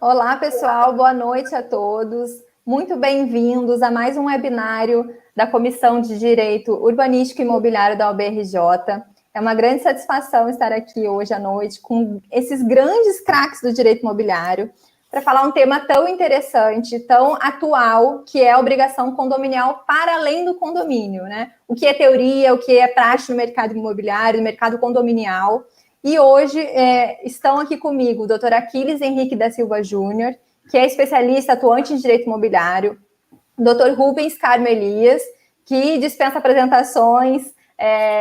Olá, pessoal, boa noite a todos. Muito bem-vindos a mais um webinário da Comissão de Direito Urbanístico e Imobiliário da UBRJ. É uma grande satisfação estar aqui hoje à noite com esses grandes craques do direito imobiliário para falar um tema tão interessante, tão atual, que é a obrigação condominial para além do condomínio, né? O que é teoria, o que é prática no mercado imobiliário, no mercado condominial. E hoje estão aqui comigo o Dr. Aquiles Henrique da Silva Júnior, que é especialista atuante em direito imobiliário, o Dr. Rubens Carmo Elias, que dispensa apresentações,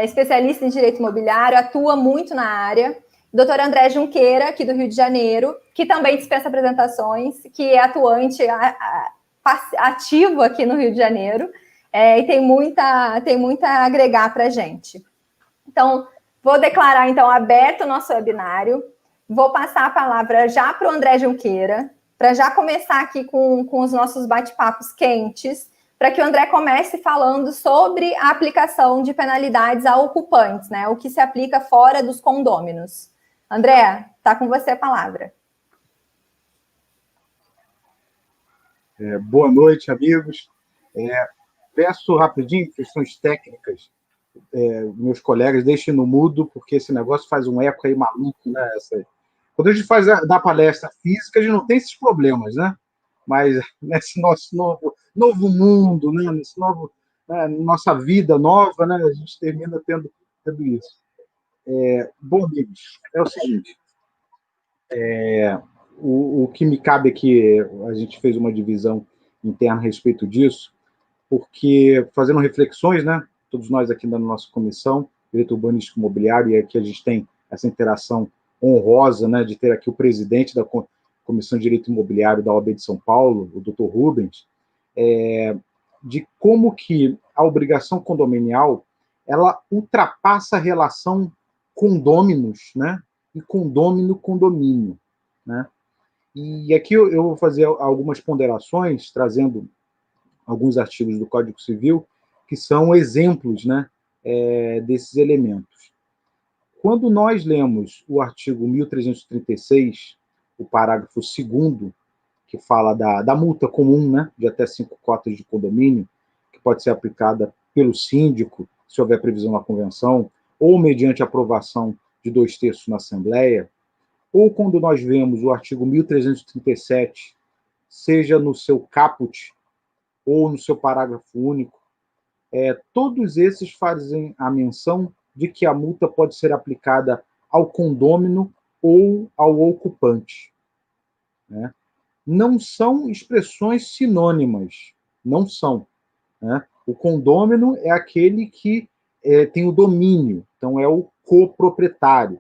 especialista em direito imobiliário, atua muito na área, o Dr. André Junqueira, aqui do Rio de Janeiro, que também dispensa apresentações, que é atuante ativo aqui no Rio de Janeiro, e tem muita a agregar para a gente. Então, vou declarar, então, aberto o nosso webinário. Vou passar a palavra já para o André Junqueira, para já começar aqui com os nossos bate-papos quentes, para que o André comece falando sobre a aplicação de penalidades a ocupantes, né? O que se aplica fora dos condôminos. André, está com você a palavra. Boa noite, amigos. Peço rapidinho, questões técnicas, meus colegas, deixem no mudo, porque esse negócio faz um eco aí maluco, né? Quando a gente dá palestra física, a gente não tem esses problemas, né? Mas nesse nosso novo mundo, né? Nossa vida nova, né? A gente termina tendo isso. Bom, amigos, é o seguinte, o que me cabe aqui, a gente fez uma divisão interna a respeito disso, porque fazendo reflexões, né? Todos nós aqui na nossa comissão, Direito Urbanístico Imobiliário, e aqui a gente tem essa interação honrosa, né, de ter aqui o presidente da Comissão de Direito Imobiliário da OAB de São Paulo, o Dr. Rubens, de como que a obrigação condominial ela ultrapassa a relação condôminos, né, e condômino-condomínio, né? E aqui eu vou fazer algumas ponderações, trazendo alguns artigos do Código Civil que são exemplos, né, desses elementos. Quando nós lemos o artigo 1336, o parágrafo 2º, que fala da multa comum, né, de até 5 cotas de condomínio, que pode ser aplicada pelo síndico, se houver previsão na convenção, ou mediante aprovação de 2/3 na Assembleia, ou quando nós vemos o artigo 1337, seja no seu caput ou no seu parágrafo único, todos esses fazem a menção de que a multa pode ser aplicada ao condômino ou ao ocupante, né? Não são expressões sinônimas, não são, né? O condômino é aquele que tem o domínio, então é o coproprietário.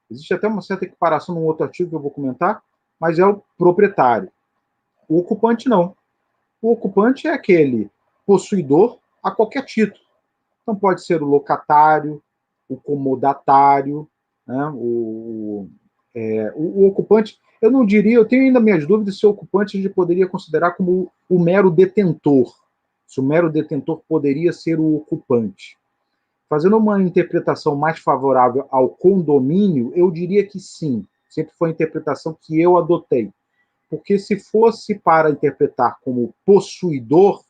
Existe até uma certa equiparação num outro artigo que eu vou comentar, mas é o proprietário. O ocupante não. O ocupante é aquele possuidor a qualquer título. Então, pode ser o locatário, o comodatário, né? O ocupante. Eu não diria, eu tenho ainda minhas dúvidas se o ocupante a gente poderia considerar como o mero detentor. Se o mero detentor poderia ser o ocupante. Fazendo uma interpretação mais favorável ao condomínio, eu diria que sim. Sempre foi a interpretação que eu adotei. Porque se fosse para interpretar como possuidor,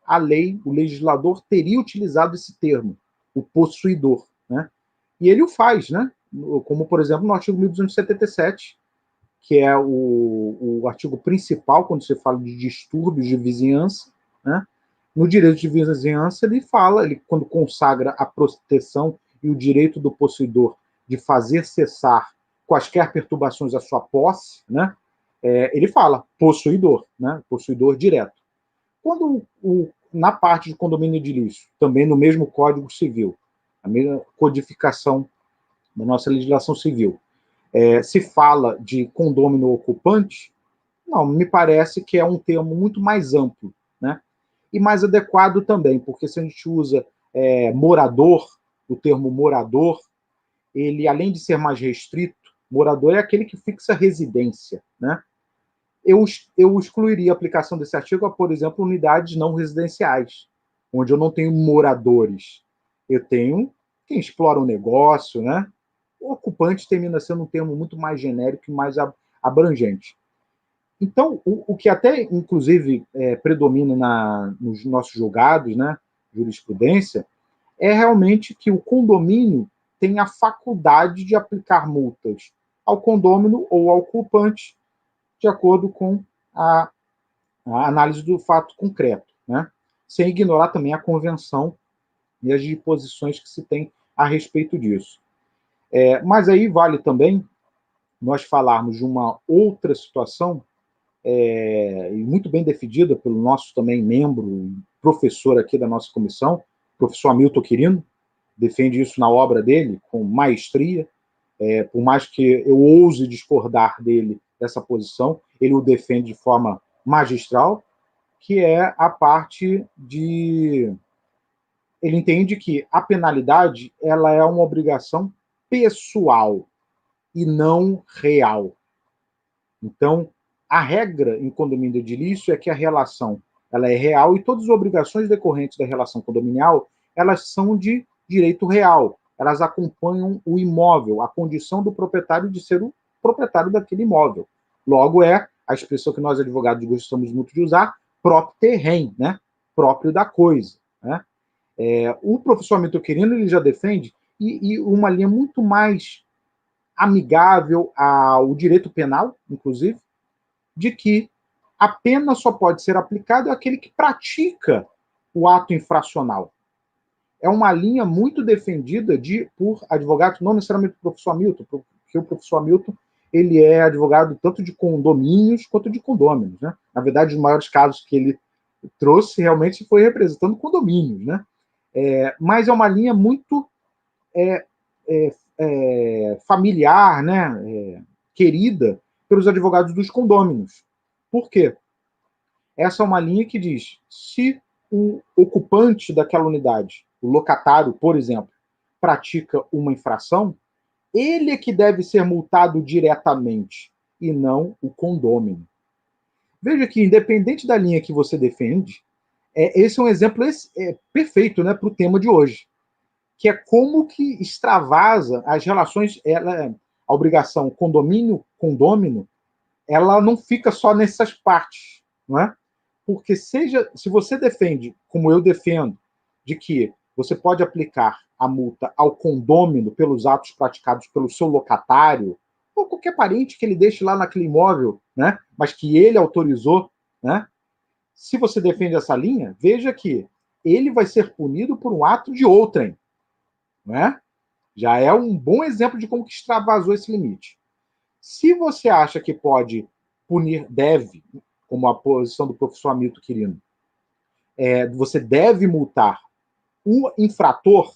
a lei, o legislador teria utilizado esse termo, o possuidor, né? E ele o faz, né? Como, por exemplo, no artigo 1277, que é o artigo principal quando se fala de distúrbios de vizinhança, né? No direito de vizinhança, ele fala, quando consagra a proteção e o direito do possuidor de fazer cessar quaisquer perturbações à sua posse, né? Ele fala possuidor, né? Possuidor direto. Quando na parte de condomínio edilício, também no mesmo Código Civil, a mesma codificação da nossa legislação civil, se fala de condômino ocupante, não, me parece que é um termo muito mais amplo, né? E mais adequado também, porque se a gente usa morador, o termo morador, ele, além de ser mais restrito, morador é aquele que fixa residência, né? Eu excluiria a aplicação desse artigo a, por exemplo, unidades não residenciais, onde eu não tenho moradores. Eu tenho quem explora o negócio, né? O ocupante termina sendo um termo muito mais genérico e mais abrangente. Então, o que até, inclusive, predomina nos nossos julgados, né, jurisprudência, é realmente que o condomínio tem a faculdade de aplicar multas ao condômino ou ao ocupante, de acordo com a análise do fato concreto, né? Sem ignorar também a convenção e as disposições que se tem a respeito disso. Mas aí vale também nós falarmos de uma outra situação, muito bem defendida pelo nosso também membro, professor aqui da nossa comissão, professor Hamilton Quirino, defende isso na obra dele com maestria, por mais que eu ouse discordar dele dessa posição, ele o defende de forma magistral, que é a parte de... Ele entende que a penalidade ela é uma obrigação pessoal e não real. Então, a regra em condomínio edilício é que a relação ela é real e todas as obrigações decorrentes da relação condominial elas são de direito real. Elas acompanham o imóvel, a condição do proprietário de ser o proprietário daquele imóvel. Logo, é a expressão que nós, advogados, gostamos muito de usar, próprio terreno, né? Próprio da coisa. Né? O professor Hamilton Quirino ele já defende e uma linha muito mais amigável ao direito penal, inclusive, de que a pena só pode ser aplicada àquele que pratica o ato infracional. É uma linha muito defendida por advogados, não necessariamente o professor Hamilton, porque o professor Hamilton ele é advogado tanto de condomínios quanto de condôminos. Né? Na verdade, os maiores casos que ele trouxe realmente foi representando condomínios. Né? Mas é uma linha muito familiar, né? Querida pelos advogados dos condôminos. Por quê? Essa é uma linha que diz, se o ocupante daquela unidade, o locatário, por exemplo, pratica uma infração, ele é que deve ser multado diretamente e não o condômino. Veja que, independente da linha que você defende, esse é um exemplo perfeito, né, para o tema de hoje, que é como que extravasa as relações, a obrigação condomínio-condômino, ela não fica só nessas partes, não é? Porque se você defende, como eu defendo, de que você pode aplicar a multa ao condômino pelos atos praticados pelo seu locatário, ou qualquer parente que ele deixe lá naquele imóvel, né? Mas que ele autorizou, né? Se você defende essa linha, veja que ele vai ser punido por um ato de outrem, né? Já é um bom exemplo de como que extravasou esse limite. Se você acha que pode punir, deve, como a posição do professor Hamilton Quirino, você deve multar o infrator,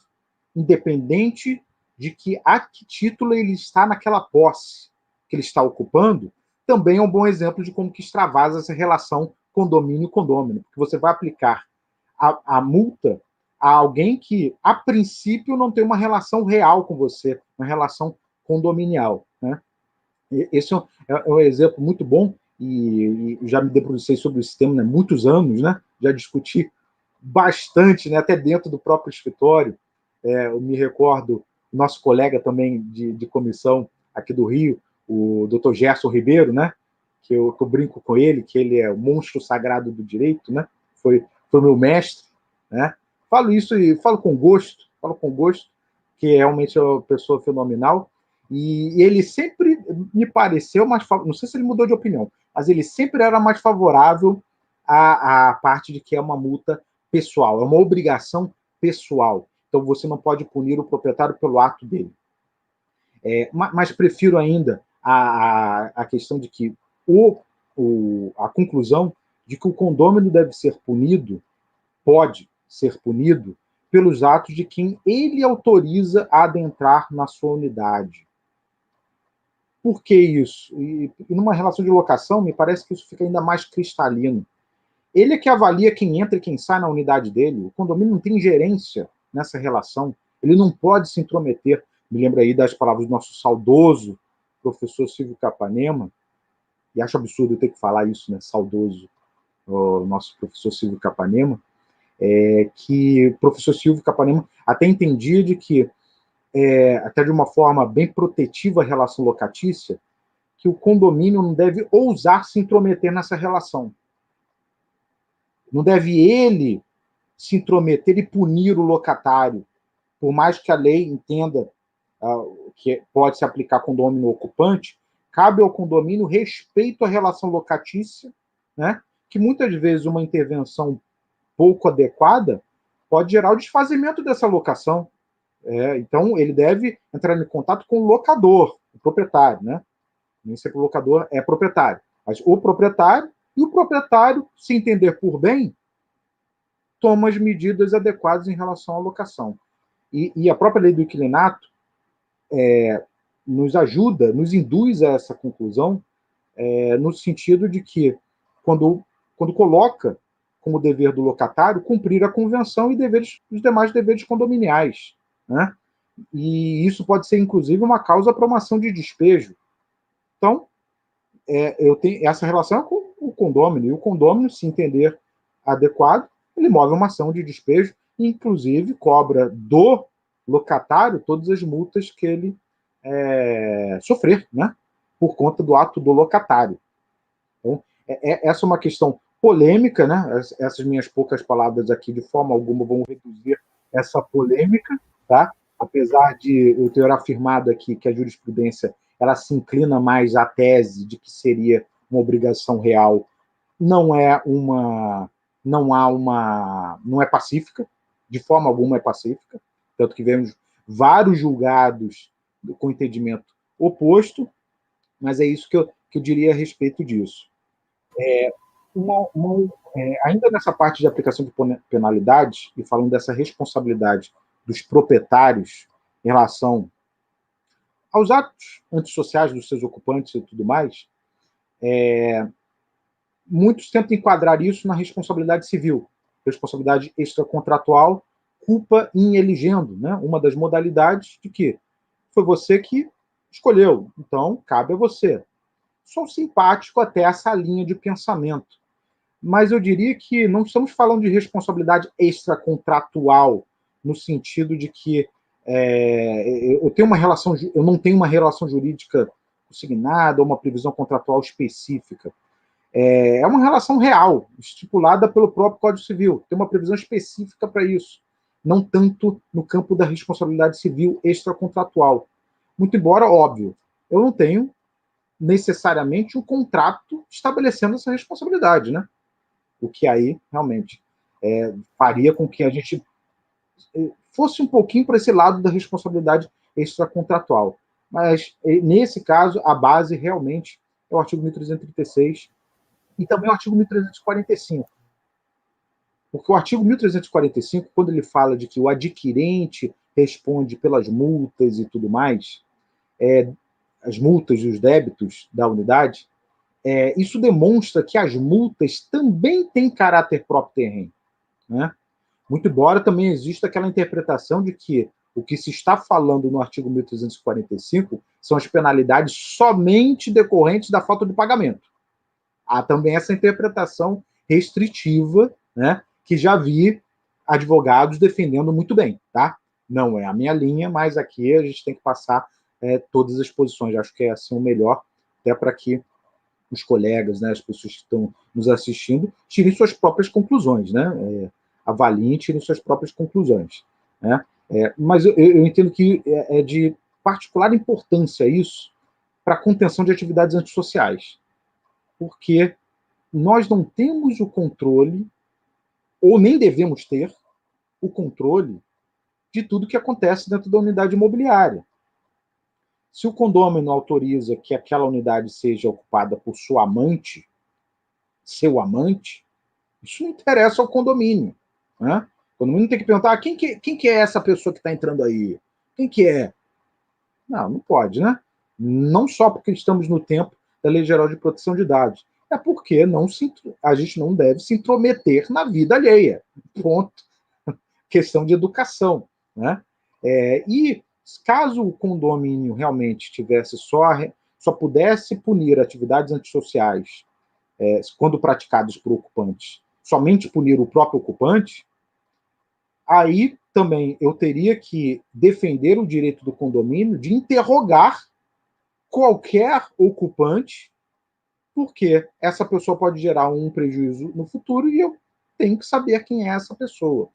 independente de a que título ele está naquela posse que ele está ocupando, também é um bom exemplo de como que extravasa essa relação condomínio-condômino, porque você vai aplicar a multa a alguém que, a princípio, não tem uma relação real com você, uma relação condominial. Né? Esse é um exemplo muito bom, e já me debrucei sobre esse tema há muitos anos, né? Já discuti bastante, né? Até dentro do próprio escritório. Eu me recordo, nosso colega também de comissão aqui do Rio, o Dr. Gerson Ribeiro, né? Que eu brinco com ele, que ele é o monstro sagrado do direito, né? Foi meu mestre, né? Falo isso e falo com gosto, que realmente é uma pessoa fenomenal. E ele sempre me pareceu mais não sei se ele mudou de opinião, mas ele sempre era mais favorável à parte de que é uma multa pessoal, é uma obrigação pessoal. Então você não pode punir o proprietário pelo ato dele. Mas prefiro ainda a questão de que a conclusão de que o condômino deve ser punido, pode ser punido, pelos atos de quem ele autoriza a adentrar na sua unidade. Por que isso? E numa relação de locação, me parece que isso fica ainda mais cristalino. Ele é que avalia quem entra e quem sai na unidade dele. O condomínio não tem gerência nessa relação. Ele não pode se intrometer. Me lembro aí das palavras do nosso saudoso professor Silvio Capanema, e acho absurdo eu ter que falar isso, né? Saudoso, o nosso professor Silvio Capanema, que o professor Silvio Capanema até entendia de que, até de uma forma bem protetiva à relação locatícia, que o condomínio não deve ousar se intrometer nessa relação. Não deve ele se intrometer e punir o locatário, por mais que a lei entenda que pode se aplicar condomínio ocupante, cabe ao condomínio respeito à relação locatícia, né? Que muitas vezes uma intervenção pouco adequada pode gerar o desfazimento dessa locação. Então, ele deve entrar em contato com o locador, o proprietário, né? Nem sempre o locador é proprietário, mas o proprietário, e o proprietário, se entender por bem, toma as medidas adequadas em relação à locação. E a própria lei do inquilinato nos ajuda, nos induz a essa conclusão, no sentido de que, quando coloca como dever do locatário cumprir a convenção e os demais deveres condominiais, né? E isso pode ser, inclusive, uma causa para uma ação de despejo. Então, eu tenho essa relação com o condômino, e o condômino, se entender adequado, ele move uma ação de despejo, e, inclusive, cobra do locatário todas as multas que ele sofrer, né? Por conta do ato do locatário. Então, essa é uma questão polêmica, né? Essas minhas poucas palavras aqui, de forma alguma, vão reduzir essa polêmica, tá? Apesar de eu ter afirmado aqui que a jurisprudência ela se inclina mais à tese de que seria uma obrigação real, não é pacífica, de forma alguma é pacífica, tanto que vemos vários julgados com entendimento oposto, mas é isso que eu diria a respeito disso. Ainda nessa parte de aplicação de penalidades, e falando dessa responsabilidade dos proprietários em relação aos atos antissociais dos seus ocupantes e tudo mais, muitos tentam enquadrar isso na responsabilidade civil, responsabilidade extracontratual, culpa in eligendo, né? Uma das modalidades de que foi você que escolheu, então cabe a você. Sou simpático até essa linha de pensamento, mas eu diria que não estamos falando de responsabilidade extracontratual, no sentido de que eu não tenho uma relação jurídica consignada ou uma previsão contratual específica. É uma relação real, estipulada pelo próprio Código Civil. Tem uma previsão específica para isso, não tanto no campo da responsabilidade civil extracontratual. Muito embora, óbvio, eu não tenho necessariamente um contrato estabelecendo essa responsabilidade, né? O que aí, realmente, faria com que a gente fosse um pouquinho para esse lado da responsabilidade extracontratual. Mas, nesse caso, a base realmente é o artigo 1336 e também o artigo 1345. Porque o artigo 1345, quando ele fala de que o adquirente responde pelas multas e tudo mais, as multas e os débitos da unidade, isso demonstra que as multas também têm caráter próprio terreno, né? Muito embora também exista aquela interpretação de que o que se está falando no artigo 1345 são as penalidades somente decorrentes da falta de pagamento. Há também essa interpretação restritiva, né, que já vi advogados defendendo muito bem, tá? Não é a minha linha, mas aqui a gente tem que passar todas as posições. Acho que é assim o melhor, até para que os colegas, né, as pessoas que estão nos assistindo, tirem suas próprias conclusões, né? Avaliem e tirem suas próprias conclusões, né? Mas eu entendo que é de particular importância isso para a contenção de atividades antissociais, porque nós não temos o controle, ou nem devemos ter, o controle de tudo que acontece dentro da unidade imobiliária. Se o condômino autoriza que aquela unidade seja ocupada por sua amante, seu amante, isso não interessa ao condomínio, né? O condomínio tem que perguntar quem que é essa pessoa que está entrando aí? Quem que é? Não pode, né? Não só porque estamos no tempo da Lei Geral de Proteção de Dados, é porque a gente não deve se intrometer na vida alheia. Ponto. Questão de educação, né? E caso o condomínio realmente tivesse só pudesse punir atividades antissociais quando praticadas por ocupantes, somente punir o próprio ocupante, aí também eu teria que defender o direito do condomínio de interrogar qualquer ocupante, porque essa pessoa pode gerar um prejuízo no futuro e eu tenho que saber quem é essa pessoa.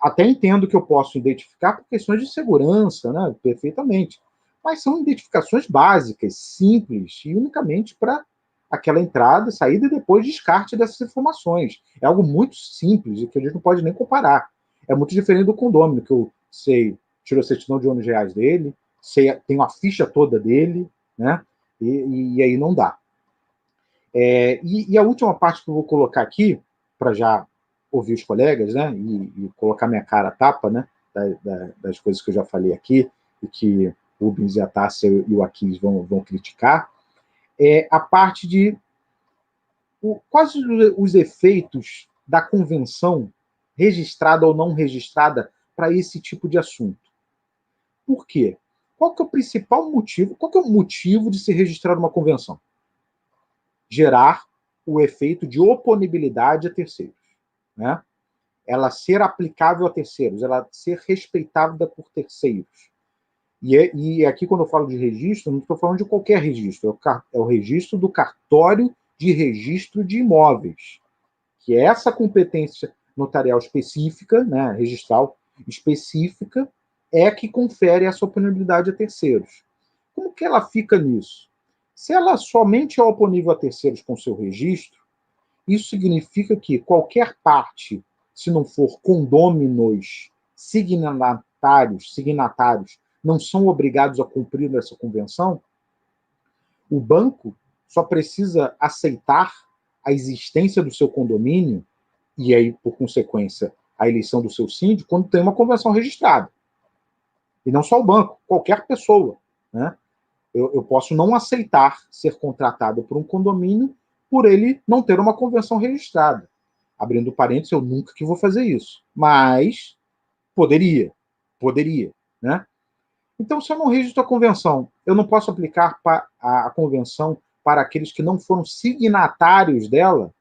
Até entendo que eu posso identificar por questões de segurança, né, perfeitamente, mas são identificações básicas, simples, e unicamente para aquela entrada, saída e depois descarte dessas informações. É algo muito simples e que a gente não pode nem comparar. É muito diferente do condômino, que eu sei, tiro a certidão de ônus dele, sei, tenho a ficha toda dele, né? E aí não dá. E a última parte que eu vou colocar aqui, para já ouvir os colegas, né? E colocar minha cara a tapa, né? Das coisas que eu já falei aqui, e que o Rubens e a Tássia e o Aquis vão criticar, é a parte de quais os efeitos da convenção, registrada ou não registrada, para esse tipo de assunto. Por quê? Qual que é o principal motivo? Qual que é o motivo de se registrar uma convenção? Gerar o efeito de oponibilidade a terceiros, né? Ela ser aplicável a terceiros, ela ser respeitada por terceiros. E aqui, quando eu falo de registro, não estou falando de qualquer registro, é o registro do cartório de registro de imóveis, que é essa competência notarial específica, né, registral específica, é que confere essa oponibilidade a terceiros. Como que ela fica nisso? Se ela somente é oponível a terceiros com seu registro, isso significa que qualquer parte, se não for condôminos signatários, não são obrigados a cumprir essa convenção, o banco só precisa aceitar a existência do seu condomínio e aí, por consequência, a eleição do seu síndico quando tem uma convenção registrada. E não só o banco, qualquer pessoa, né? Eu posso não aceitar ser contratado por um condomínio por ele não ter uma convenção registrada. Abrindo parênteses, eu nunca que vou fazer isso. Mas poderia, né? Então, se eu não registro a convenção, eu não posso aplicar a convenção para aqueles que não foram signatários dela?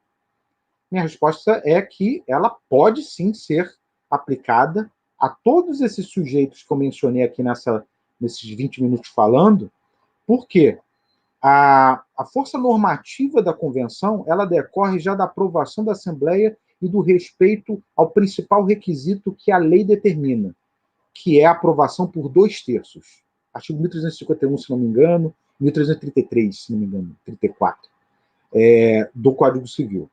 Minha resposta é que ela pode sim ser aplicada a todos esses sujeitos que eu mencionei aqui nesses 20 minutos falando. Por quê? A força normativa da convenção, ela decorre já da aprovação da Assembleia e do respeito ao principal requisito que a lei determina, que é a aprovação por 2/3. Artigo 1351, se não me engano, 1333, se não me engano, 34, do Código Civil.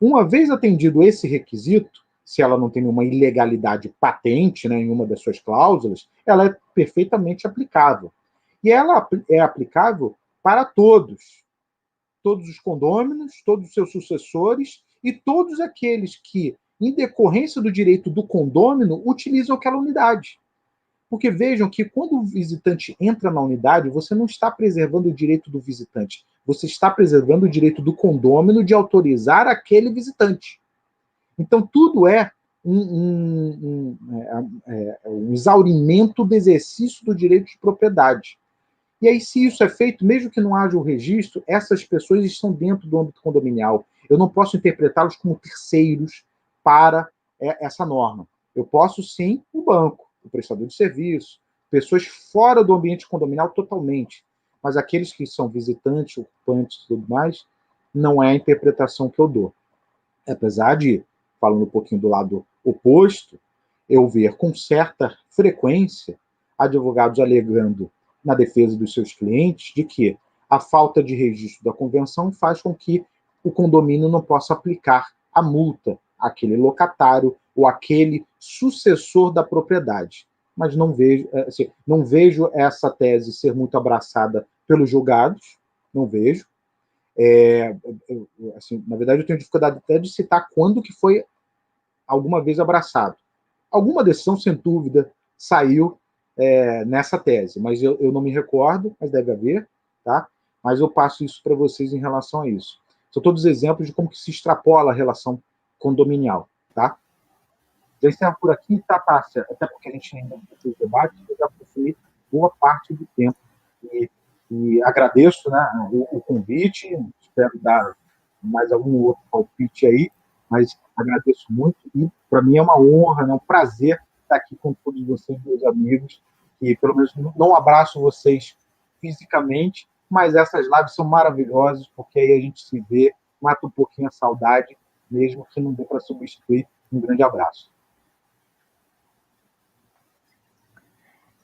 Uma vez atendido esse requisito, se ela não tem nenhuma ilegalidade patente, né, em uma das suas cláusulas, ela é perfeitamente aplicável. E ela é aplicável para todos os condôminos, todos os seus sucessores e todos aqueles que, em decorrência do direito do condômino, utilizam aquela unidade. Porque vejam que quando o visitante entra na unidade, você não está preservando o direito do visitante, você está preservando o direito do condômino de autorizar aquele visitante. Então, tudo é um exaurimento do exercício do direito de propriedade. E aí, se isso é feito, mesmo que não haja o registro, essas pessoas estão dentro do âmbito condominial. Eu não posso interpretá-los como terceiros para essa norma. Eu posso, sim, o banco, o prestador de serviço, pessoas fora do ambiente condominial totalmente. Mas aqueles que são visitantes, ocupantes e tudo mais, não é a interpretação que eu dou. Apesar de, falando um pouquinho do lado oposto, eu ver com certa frequência advogados alegando na defesa dos seus clientes de que a falta de registro da convenção faz com que o condomínio não possa aplicar a multa àquele locatário ou àquele sucessor da propriedade. Mas não vejo essa tese ser muito abraçada pelos julgados, não vejo. Na verdade, eu tenho dificuldade até de citar quando que foi alguma vez abraçado. Alguma decisão, sem dúvida, saiu nessa tese, mas eu não me recordo, mas deve haver, tá? Mas eu passo isso para vocês em relação a isso. São todos exemplos de como que se extrapola a relação condominial, tá? Já encerro por aqui, tá, Tássia? Até porque a gente ainda não fez debate, eu já consumi boa parte do tempo. E agradeço, né, o convite, espero dar mais algum outro palpite aí, mas agradeço muito e para mim é uma honra, é um prazer estar aqui com todos vocês, meus amigos, e pelo menos não abraço vocês fisicamente, mas essas lives são maravilhosas, porque aí a gente se vê, mata um pouquinho a saudade, mesmo que não dê para substituir. Um grande abraço.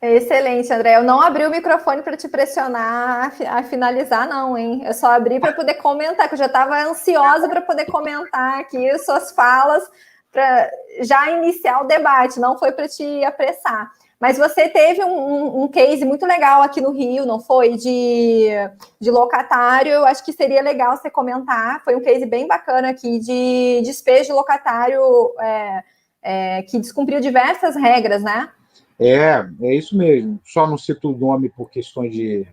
Excelente, André. Eu não abri o microfone para te pressionar a finalizar, não, hein? Eu só abri para poder comentar, que eu já estava ansiosa para poder comentar aqui suas falas, para já iniciar o debate, não foi para te apressar. Mas você teve um case muito legal aqui no Rio, não foi? De locatário, eu acho que seria legal você comentar. Foi um case bem bacana aqui de despejo de locatário que descumpriu diversas regras, né? É isso mesmo. Só não cito o nome por questões de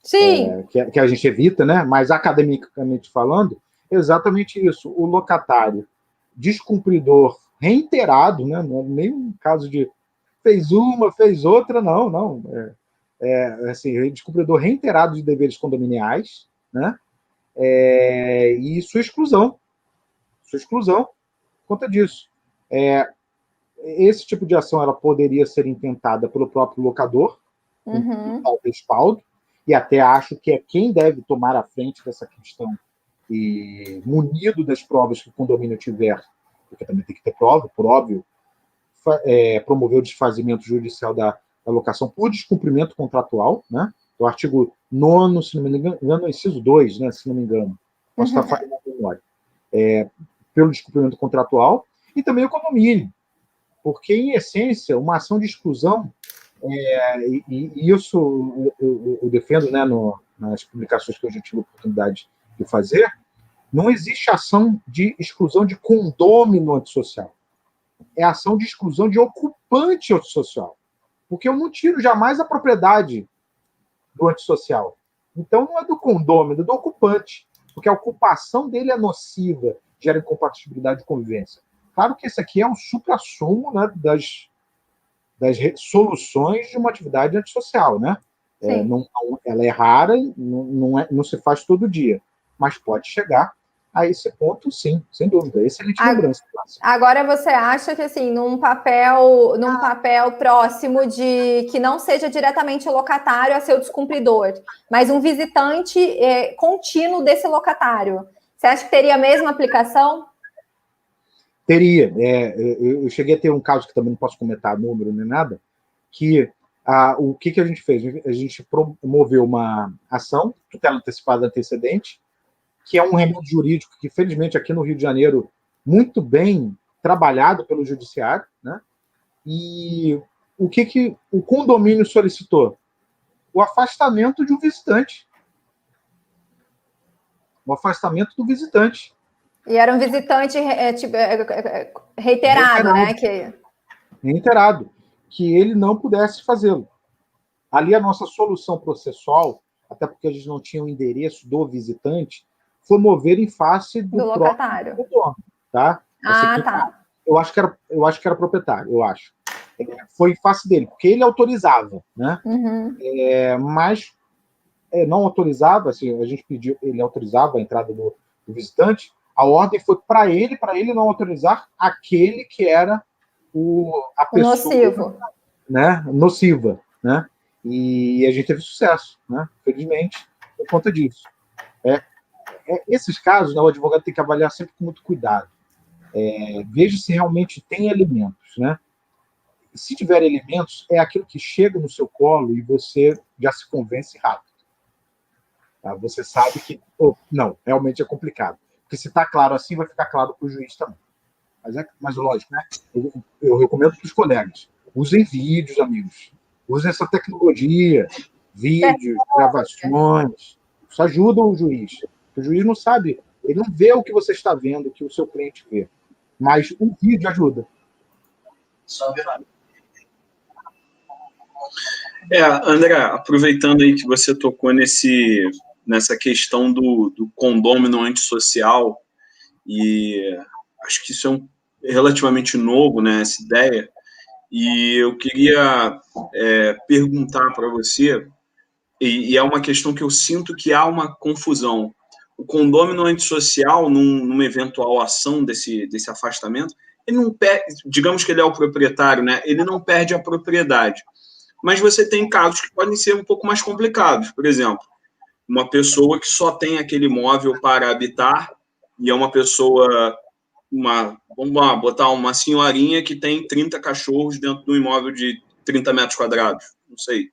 Sim. Que a gente evita, né? Mas academicamente falando, é exatamente isso. O locatário descumpridor reiterado, né? Não é nem um caso de fez uma, fez outra, não. Assim, descumpridor reiterado de deveres condominiais, né? E sua exclusão por conta disso. Esse tipo de ação ela poderia ser intentada pelo próprio locador, com respaldo, e até acho que é quem deve tomar a frente dessa questão e munido das provas que o condomínio tiver, porque também tem que ter prova, por óbvio, promover o desfazimento judicial da locação por descumprimento contratual, né? O artigo 9º, se não me engano, inciso 2, né? Se não me engano, posso estar falando na memória, pelo descumprimento contratual, e também o condomínio, porque, em essência, uma ação de exclusão, e isso eu defendo, né, nas publicações que eu já tive a oportunidade de fazer, não existe ação de exclusão de condômino antissocial. É ação de exclusão de ocupante antissocial. Porque eu não tiro jamais a propriedade do antissocial. Então, não é do condômino, é do ocupante. Porque a ocupação dele é nociva, gera incompatibilidade de convivência. Claro que esse aqui é um supra-sumo, né, das soluções de uma atividade antissocial, né? Ela é rara, não se faz todo dia, mas pode chegar a esse ponto, sim, sem dúvida. Excelente lembrança. Agora você acha que, assim, num papel próximo de que não seja diretamente o locatário a seu descumpridor, mas um visitante contínuo desse locatário, você acha que teria a mesma aplicação? Teria. Eu cheguei a ter um caso que também não posso comentar número nem nada, que o que a gente fez? A gente promoveu uma ação, tutela antecipada antecedente, que é um remédio jurídico que, felizmente, aqui no Rio de Janeiro, muito bem trabalhado pelo judiciário, né? E o que o condomínio solicitou? O afastamento de um visitante. O afastamento do visitante. E era um visitante reiterado, né? Reiterado, que ele não pudesse fazê-lo. Ali a nossa solução processual, até porque a gente não tinha o endereço do visitante, foi mover em face do locatário. Dono, tá? Tá. Eu acho que era proprietário, eu acho. Foi em face dele, porque ele autorizava, né? Mas não autorizava, assim, a gente pediu, ele autorizava a entrada do visitante, a ordem foi para ele não autorizar aquele que era a pessoa nocivo, né, nociva, né? E a gente teve sucesso, né? Felizmente, por conta disso. Esses casos, né, o advogado tem que avaliar sempre com muito cuidado. Veja se realmente tem elementos, né? Se tiver elementos, é aquilo que chega no seu colo e você já se convence rápido. Tá? Você sabe que, não, realmente é complicado. Porque se está claro assim, vai ficar claro para o juiz também. Mas lógico, né? Eu recomendo para os colegas. Usem vídeos, amigos. Usem essa tecnologia, vídeos, gravações. Isso ajuda o juiz. O juiz não sabe, ele não vê o que você está vendo, o que o seu cliente vê. Mas o vídeo ajuda. André, aproveitando aí que você tocou nessa questão do condômino antissocial, e acho que isso é relativamente novo, né, essa ideia, e eu queria perguntar para você, e é uma questão que eu sinto que há uma confusão. O condômino antissocial, numa eventual ação desse afastamento, ele não perde, digamos que ele é o proprietário, né, ele não perde a propriedade. mas você tem casos que podem ser um pouco mais complicados. Por exemplo, uma pessoa que só tem aquele imóvel para habitar e é uma pessoa, vamos lá, botar uma senhorinha que tem 30 cachorros dentro de um imóvel de 30 metros quadrados, não sei.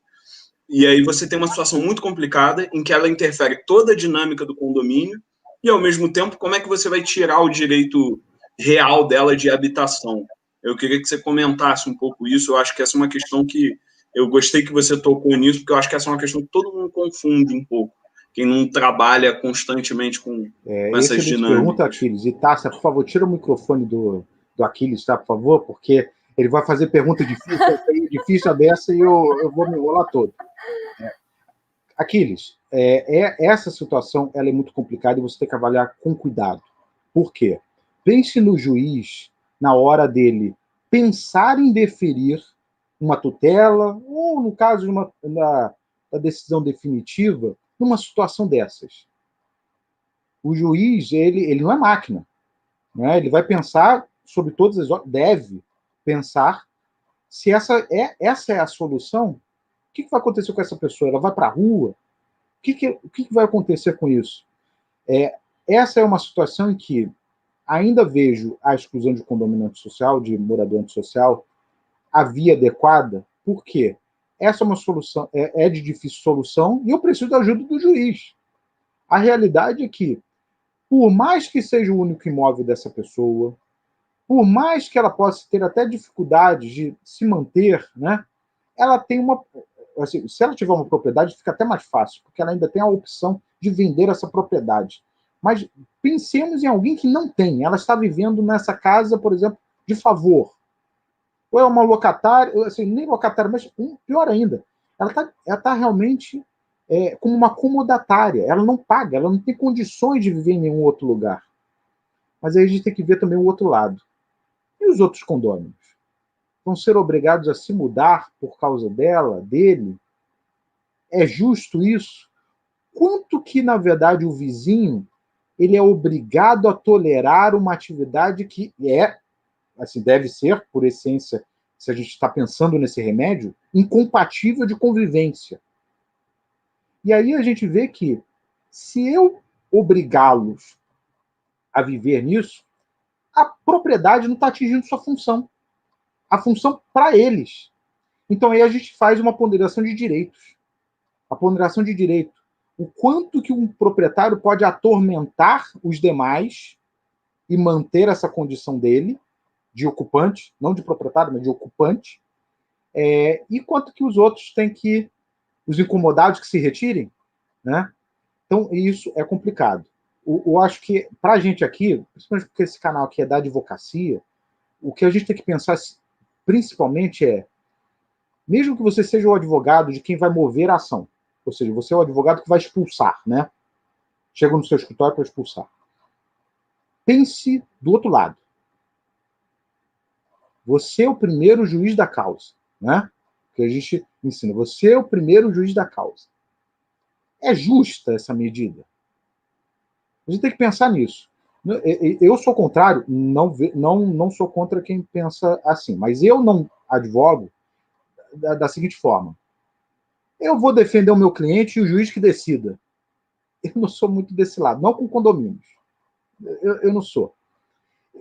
E aí você tem uma situação muito complicada em que ela interfere toda a dinâmica do condomínio e, ao mesmo tempo, como é que você vai tirar o direito real dela de habitação? Eu queria que você comentasse um pouco isso. Eu acho que essa é uma questão que eu gostei que você tocou nisso, porque eu acho que essa é uma questão que todo mundo confunde um pouco, quem não trabalha constantemente com essas Excelente pergunta, dinâmicas. Aquiles. E Tássia, por favor, tira o microfone do Aquiles, tá, por favor, porque ele vai fazer pergunta difícil dessa e eu vou me enrolar todo. Aquiles, essa situação ela é muito complicada e você tem que avaliar com cuidado. Por quê? Pense no juiz na hora dele pensar em deferir uma tutela ou, no caso, da decisão definitiva, numa situação dessas. O juiz, ele não é máquina, né? Ele vai pensar sobre todas as horas, deve pensar se essa é a solução. O que vai acontecer com essa pessoa? Ela vai para a rua? O que vai acontecer com isso? Essa é uma situação em que ainda vejo a exclusão de condomínio antissocial, de morador antissocial, a via adequada. Por quê? Essa é uma solução, é de difícil solução e eu preciso da ajuda do juiz. A realidade é que, por mais que seja o único imóvel dessa pessoa, por mais que ela possa ter até dificuldades de se manter, né, ela tem uma... Assim, se ela tiver uma propriedade, fica até mais fácil, porque ela ainda tem a opção de vender essa propriedade. Mas pensemos em alguém que não tem. Ela está vivendo nessa casa, por exemplo, de favor. Ou é uma locatária, assim, nem locatária, mas pior ainda, ela tá realmente como uma comodatária. Ela não paga, ela não tem condições de viver em nenhum outro lugar. Mas aí a gente tem que ver também o outro lado. E os outros condôminos? Vão ser obrigados a se mudar por causa dele? É justo isso? Quanto que, na verdade, o vizinho ele é obrigado a tolerar uma atividade que assim, deve ser, por essência, se a gente está pensando nesse remédio, incompatível de convivência. E aí a gente vê que, se eu obrigá-los a viver nisso, a propriedade não está atingindo sua função. A função para eles. Então aí a gente faz uma ponderação de direitos. A ponderação de direito. O quanto que um proprietário pode atormentar os demais e manter essa condição dele, de ocupante, não de proprietário, mas de ocupante, e quanto que os outros têm que, os incomodados que se retirem, né? Então, isso é complicado. Eu acho que, para a gente aqui, principalmente porque esse canal aqui é da advocacia, o que a gente tem que pensar, principalmente, mesmo que você seja o advogado de quem vai mover a ação, ou seja, você é o advogado que vai expulsar, né? Chega no seu escritório para expulsar. Pense do outro lado. Você é o primeiro juiz da causa, né? Que a gente ensina. Você é o primeiro juiz da causa. É justa essa medida? A gente tem que pensar nisso. Eu sou contrário, não sou contra quem pensa assim, mas eu não advogo da seguinte forma. Eu vou defender o meu cliente e o juiz que decida. Eu não sou muito desse lado, não com condomínios. Eu não sou.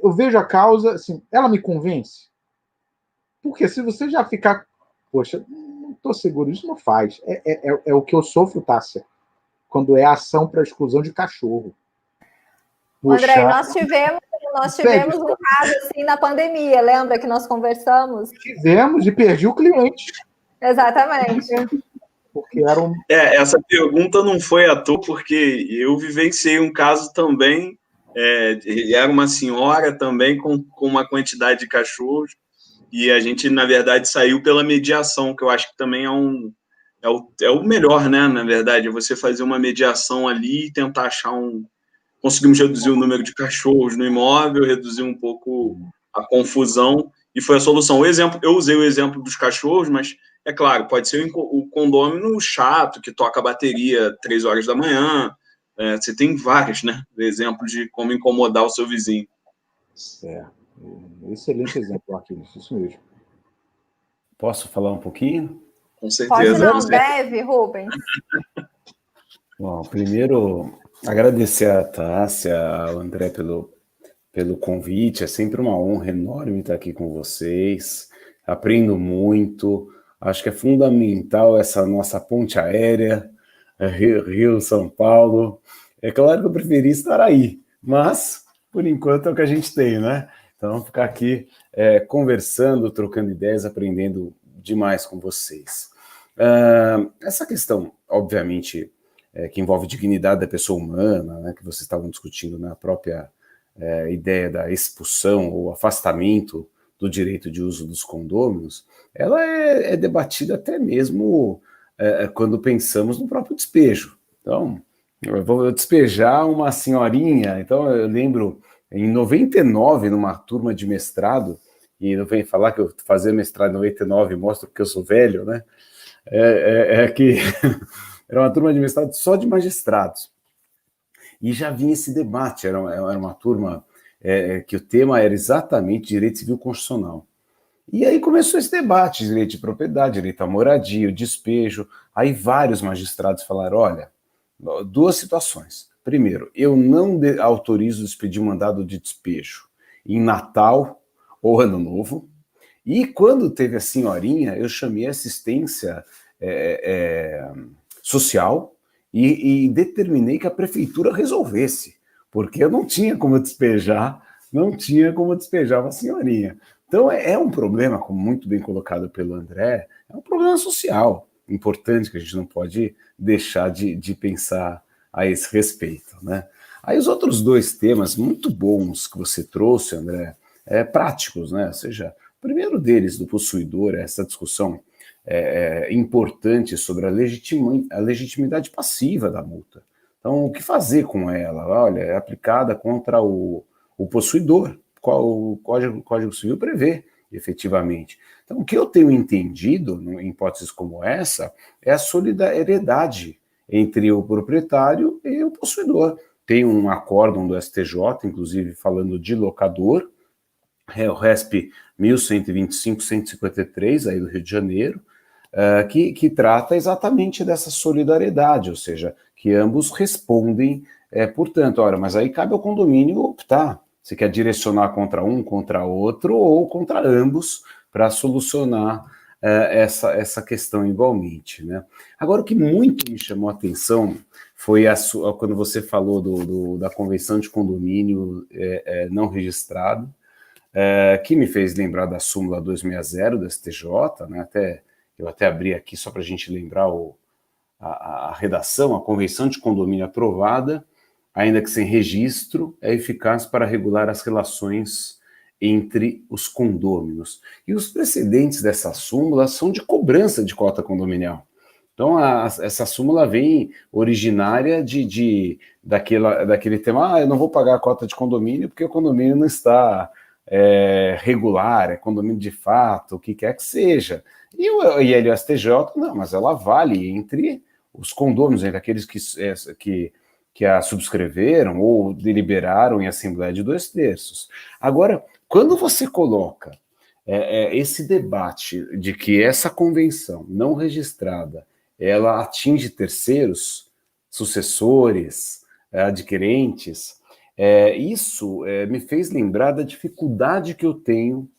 Eu vejo a causa, assim, ela me convence? Porque se você já ficar, poxa, não estou seguro, isso não faz. É o que eu sofro, Tássia, quando é ação para exclusão de cachorro. Poxa, André, nós tivemos um caso assim na pandemia, lembra que nós conversamos? Tivemos e perdi o cliente. Exatamente. Porque era essa pergunta não foi à toa, porque eu vivenciei um caso também, era uma senhora também com uma quantidade de cachorros, e a gente, na verdade, saiu pela mediação, que eu acho que também é o melhor, né, na verdade, é você fazer uma mediação ali e tentar achar conseguimos reduzir o número de cachorros no imóvel, reduzir um pouco a confusão, e foi a solução. Eu usei o exemplo dos cachorros, mas, é claro, pode ser o condômino chato, que toca a bateria 3 horas da manhã, você tem vários, né, exemplos de como incomodar o seu vizinho. Certo. Excelente exemplo, Aquiles, isso mesmo. Posso falar um pouquinho? Com certeza. Pode não, deve, Rubens. Bom, primeiro, agradecer a Tássia, ao André pelo convite. É sempre uma honra enorme estar aqui com vocês. Aprendo muito. Acho que é fundamental essa nossa ponte aérea, Rio-São Paulo. É claro que eu preferi estar aí, mas, por enquanto, é o que a gente tem, né? Então, ficar aqui conversando, trocando ideias, aprendendo demais com vocês. Essa questão, obviamente, que envolve dignidade da pessoa humana, né, que vocês estavam discutindo na própria ideia da expulsão ou afastamento do direito de uso dos condôminos, ela é debatida até mesmo quando pensamos no próprio despejo. Então, eu vou despejar uma senhorinha. Então, eu lembro, em 99, numa turma de mestrado, e não vem falar que eu fazia mestrado em 99 mostra porque eu sou velho, né? Que era uma turma de mestrado só de magistrados. E já vinha esse debate, era uma turma que o tema era exatamente direito civil constitucional. E aí começou esse debate, direito de propriedade, direito à moradia, o despejo. Aí vários magistrados falaram, olha, duas situações. Primeiro, eu não autorizo expedir mandado de despejo em Natal ou Ano Novo. E quando teve a senhorinha, eu chamei a assistência social e determinei que a prefeitura resolvesse, porque eu não tinha como despejar uma senhorinha. Então é um problema, como muito bem colocado pelo André, é um problema social importante que a gente não pode deixar de pensar a esse respeito, né? Aí os outros dois temas muito bons que você trouxe, André, práticos, né? Ou seja, o primeiro deles, do possuidor, é essa discussão importante sobre a legitimidade passiva da multa. Então, o que fazer com ela? Olha, é aplicada contra o possuidor, qual o Código Civil prevê, efetivamente. Então, o que eu tenho entendido, em hipóteses como essa, é a solidariedade entre o proprietário e o possuidor. Tem um acórdão do STJ, inclusive falando de locador, o RESP 1125-153, aí do Rio de Janeiro, que trata exatamente dessa solidariedade, ou seja, que ambos respondem, portanto, olha, mas aí cabe ao condomínio optar, se quer direcionar contra um, contra outro, ou contra ambos, para solucionar essa questão igualmente, né? Agora, o que muito me chamou a atenção foi quando você falou da convenção de condomínio não registrado, que me fez lembrar da súmula 260 do STJ, né? Eu até abri aqui só para a gente lembrar a redação: a convenção de condomínio aprovada, ainda que sem registro, é eficaz para regular as relações entre os condôminos. E os precedentes dessa súmula são de cobrança de cota condominial. Então, essa súmula vem originária daquele tema, eu não vou pagar a cota de condomínio porque o condomínio não está regular, é condomínio de fato, o que quer que seja. E o STJ, não, mas ela vale entre os condôminos, entre aqueles que a subscreveram ou deliberaram em assembleia de 2/3. Agora, quando você coloca esse debate de que essa convenção não registrada, ela atinge terceiros, sucessores, adquirentes, isso me fez lembrar da dificuldade que eu tenho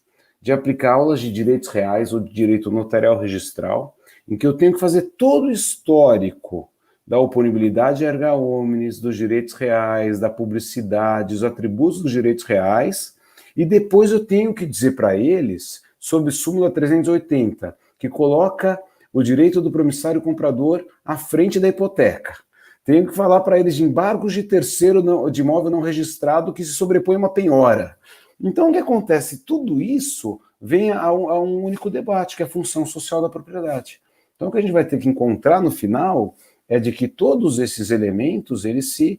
de aplicar aulas de direitos reais ou de direito notarial registral, em que eu tenho que fazer todo o histórico da oponibilidade erga omnes, dos direitos reais, da publicidade, os atributos dos direitos reais, e depois eu tenho que dizer para eles sobre súmula 380, que coloca o direito do promissário comprador à frente da hipoteca. Tenho que falar para eles de embargos de terceiro de imóvel não registrado que se sobrepõe a uma penhora. Então, o que acontece? Tudo isso vem a um único debate, que é a função social da propriedade. Então, o que a gente vai ter que encontrar no final é de que todos esses elementos, eles se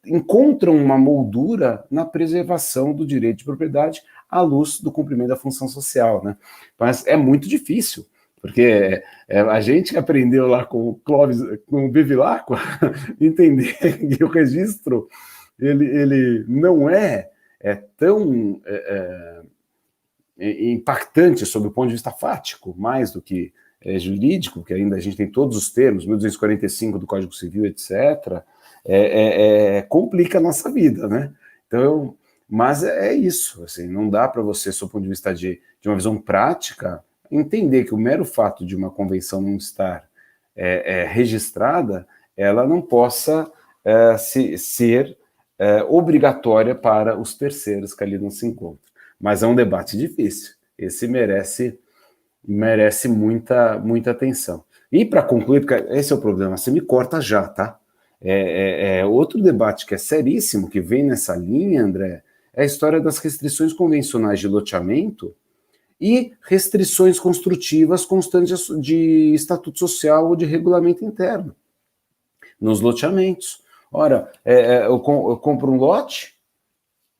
encontram uma moldura na preservação do direito de propriedade à luz do cumprimento da função social, né? Mas é muito difícil, porque a gente que aprendeu lá com o Clóvis, com o Bevilacqua, entender que o registro ele não é tão impactante sob o ponto de vista fático, mais do que jurídico, que ainda a gente tem todos os termos, 1245 do Código Civil, etc., complica a nossa vida, né? Então, mas é isso, assim, não dá para você, do ponto de vista de uma visão prática, entender que o mero fato de uma convenção não estar registrada, ela não possa ser obrigatória para os terceiros que ali não se encontram. Mas é um debate difícil. Esse merece muita atenção. E para concluir, porque esse é o problema, você me corta já, tá? Outro debate que é seríssimo, que vem nessa linha, André, é a história das restrições convencionais de loteamento e restrições construtivas constantes de estatuto social ou de regulamento interno nos loteamentos. Ora, eu compro um lote,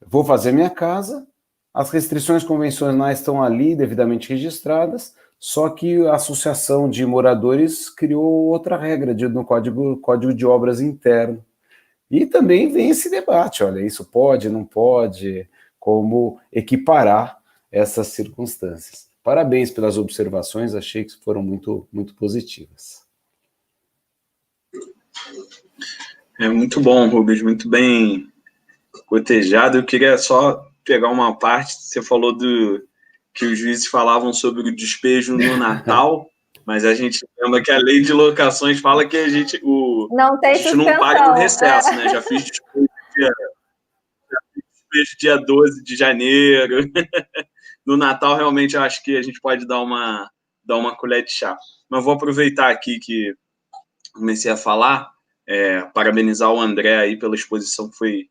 vou fazer minha casa, as restrições convencionais estão ali devidamente registradas, só que a associação de moradores criou outra regra no Código de Obras interno. E também vem esse debate, olha, isso pode, não pode, como equiparar essas circunstâncias. Parabéns pelas observações, achei que foram muito, muito positivas. Muito bom, Rubens, muito bem cotejado. Eu queria só pegar uma parte, você falou que os juízes falavam sobre o despejo no Natal, mas a gente lembra que a lei de locações fala que a gente não paga no recesso, né? Já fiz despejo dia 12 de janeiro. No Natal, realmente, eu acho que a gente pode dar uma colher de chá. Mas vou aproveitar aqui que comecei a falar, parabenizar o André aí pela exposição, que foi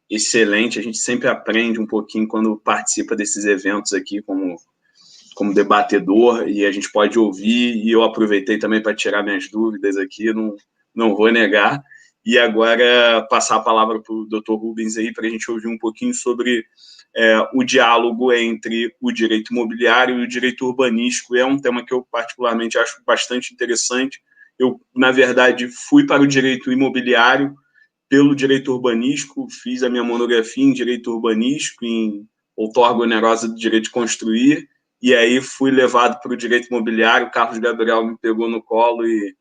excelente. A gente sempre aprende um pouquinho quando participa desses eventos aqui como debatedor, e a gente pode ouvir, e eu aproveitei também para tirar minhas dúvidas aqui, não vou negar. E agora passar a palavra para o Dr. Rubens aí, para a gente ouvir um pouquinho sobre o diálogo entre o direito imobiliário e o direito urbanístico. É um tema que eu particularmente acho bastante interessante. Eu, na verdade, fui para o direito imobiliário pelo direito urbanístico, fiz a minha monografia em direito urbanístico, em outorga onerosa do direito de construir, e aí fui levado para o direito imobiliário, o Carlos Gabriel me pegou no colo e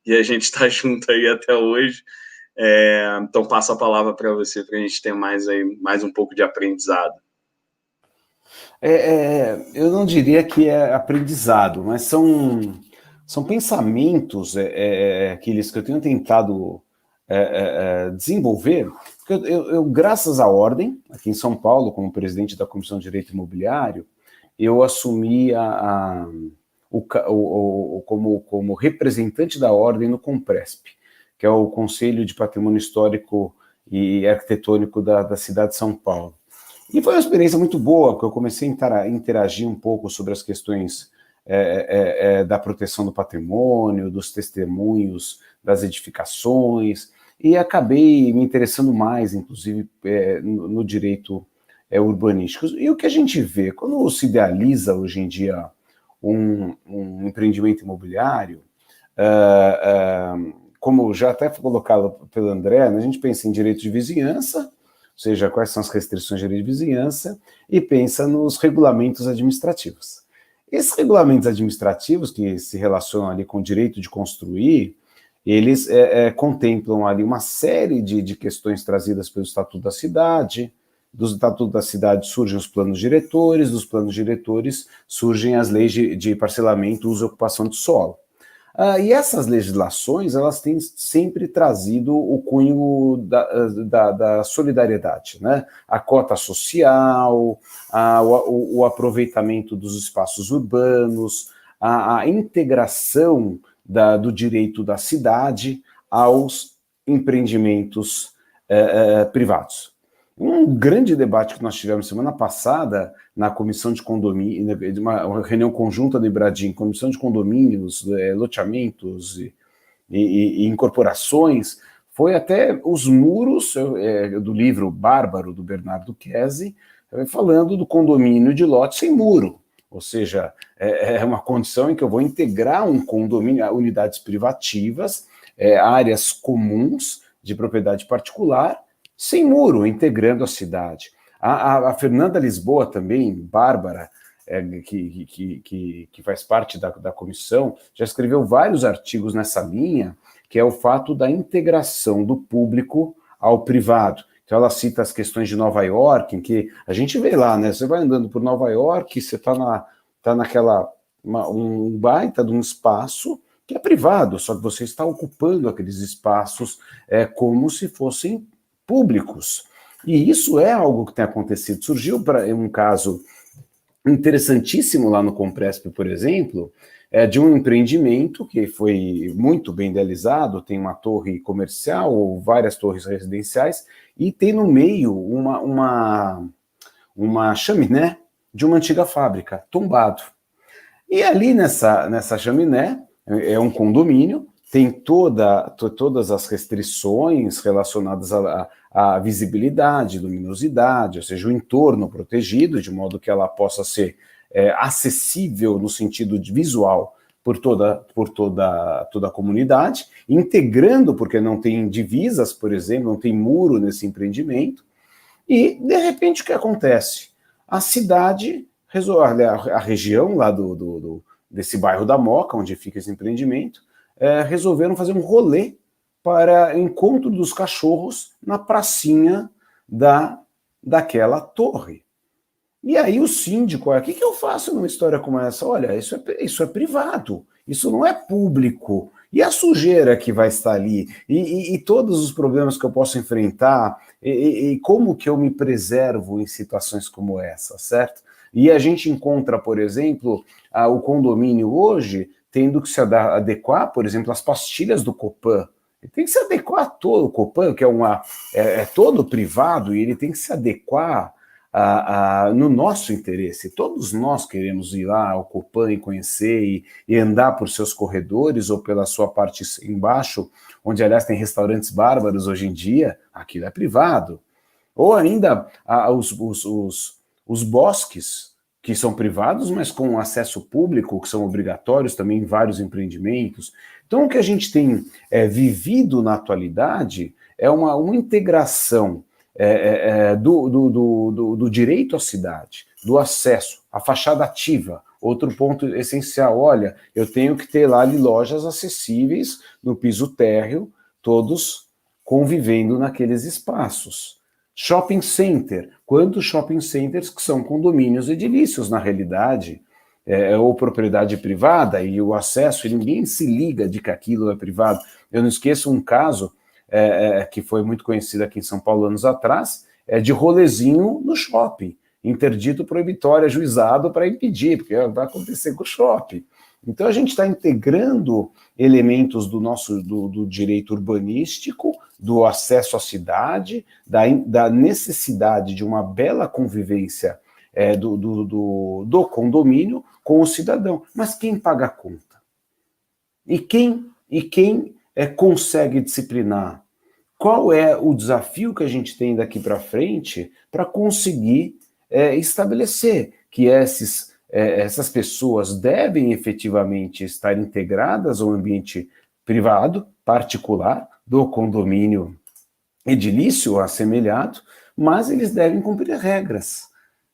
a gente está junto aí até hoje. Então, passo a palavra para você, para a gente ter mais um pouco de aprendizado. Eu não diria que é aprendizado, mas são pensamentos aqueles que eu tenho tentado desenvolver. Porque eu, graças à ordem, aqui em São Paulo, como presidente da Comissão de Direito Imobiliário, eu assumi como representante da ordem no Compresp, que é o Conselho de Patrimônio Histórico e Arquitetônico da cidade de São Paulo. E foi uma experiência muito boa, porque eu comecei a interagir um pouco sobre as questões da proteção do patrimônio, dos testemunhos, das edificações, e acabei me interessando mais, inclusive, no direito urbanístico. E o que a gente vê, quando se idealiza hoje em dia um empreendimento imobiliário, como já até foi colocado pelo André, né, a gente pensa em direito de vizinhança, ou seja, quais são as restrições de direito de vizinhança, e pensa nos regulamentos administrativos. Esses regulamentos administrativos, que se relacionam ali com o direito de construir, eles contemplam ali uma série de questões trazidas pelo Estatuto da Cidade. Do Estatuto da Cidade surgem os planos diretores, dos planos diretores surgem as leis de parcelamento, uso e ocupação de solo. E essas legislações, elas têm sempre trazido o cunho da solidariedade, né? A cota social, o aproveitamento dos espaços urbanos, a integração do direito da cidade aos empreendimentos privados. Um grande debate que nós tivemos semana passada na comissão de condomínio, uma reunião conjunta do Ibradim, comissão de condomínios, loteamentos e incorporações, foi até os muros do livro Bárbaro, do Bernardo Chesi, falando do condomínio de lote sem muro. Ou seja, é uma condição em que eu vou integrar um condomínio, unidades privativas, áreas comuns de propriedade particular, sem muro, integrando a cidade. A Fernanda Lisboa também, Bárbara, que faz parte da comissão, já escreveu vários artigos nessa linha, que é o fato da integração do público ao privado. Então ela cita as questões de Nova York, em que a gente vê lá, né? Você vai andando por Nova York, você tá naquela um baita de um espaço que é privado, só que você está ocupando aqueles espaços como se fossem públicos. E isso é algo que tem acontecido. Surgiu um caso interessantíssimo lá no Compresp, por exemplo, de um empreendimento que foi muito bem idealizado, tem uma torre comercial ou várias torres residenciais, e tem no meio uma chaminé de uma antiga fábrica, tombado. E ali nessa chaminé, é um condomínio, tem todas as restrições relacionadas à visibilidade, luminosidade, ou seja, o entorno protegido, de modo que ela possa ser acessível no sentido de visual por toda a comunidade, integrando, porque não tem divisas, por exemplo, não tem muro nesse empreendimento, e, de repente, o que acontece? A cidade, a região lá desse bairro da Moca, onde fica esse empreendimento, resolveram fazer um rolê para encontro dos cachorros na pracinha daquela torre. E aí o síndico, o que eu faço numa história como essa? Olha, isso é privado, isso não é público. E a sujeira que vai estar ali? E todos os problemas que eu posso enfrentar? E como que eu me preservo em situações como essa, certo? E a gente encontra, por exemplo, o condomínio hoje tendo que se adequar, por exemplo, às pastilhas do Copan. Ele tem que se adequar a todo o Copan, que é todo privado, e ele tem que se adequar no nosso interesse. Todos nós queremos ir lá ao Copan e conhecer e andar por seus corredores ou pela sua parte embaixo, onde, aliás, tem restaurantes bárbaros hoje em dia, aquilo é privado. Ou ainda os bosques, que são privados, mas com acesso público, que são obrigatórios também em vários empreendimentos. Então, o que a gente tem vivido na atualidade é uma integração do direito à cidade, do acesso, à fachada ativa. Outro ponto essencial, olha, eu tenho que ter lá ali lojas acessíveis no piso térreo, todos convivendo naqueles espaços. Shopping center, quantos shopping centers que são condomínios edilícios na realidade, ou propriedade privada, e o acesso, e ninguém se liga de que aquilo é privado. Eu não esqueço um caso que foi muito conhecido aqui em São Paulo anos atrás, de rolezinho no shopping, interdito proibitório, ajuizado para impedir, porque vai acontecer com o shopping. Então a gente está integrando elementos do direito urbanístico, do acesso à cidade, da necessidade de uma bela convivência do condomínio com o cidadão. Mas quem paga a conta? E quem consegue disciplinar? Qual é o desafio que a gente tem daqui para frente para conseguir estabelecer que essas pessoas devem efetivamente estar integradas ao ambiente privado, particular, do condomínio edilício assemelhado, mas eles devem cumprir regras,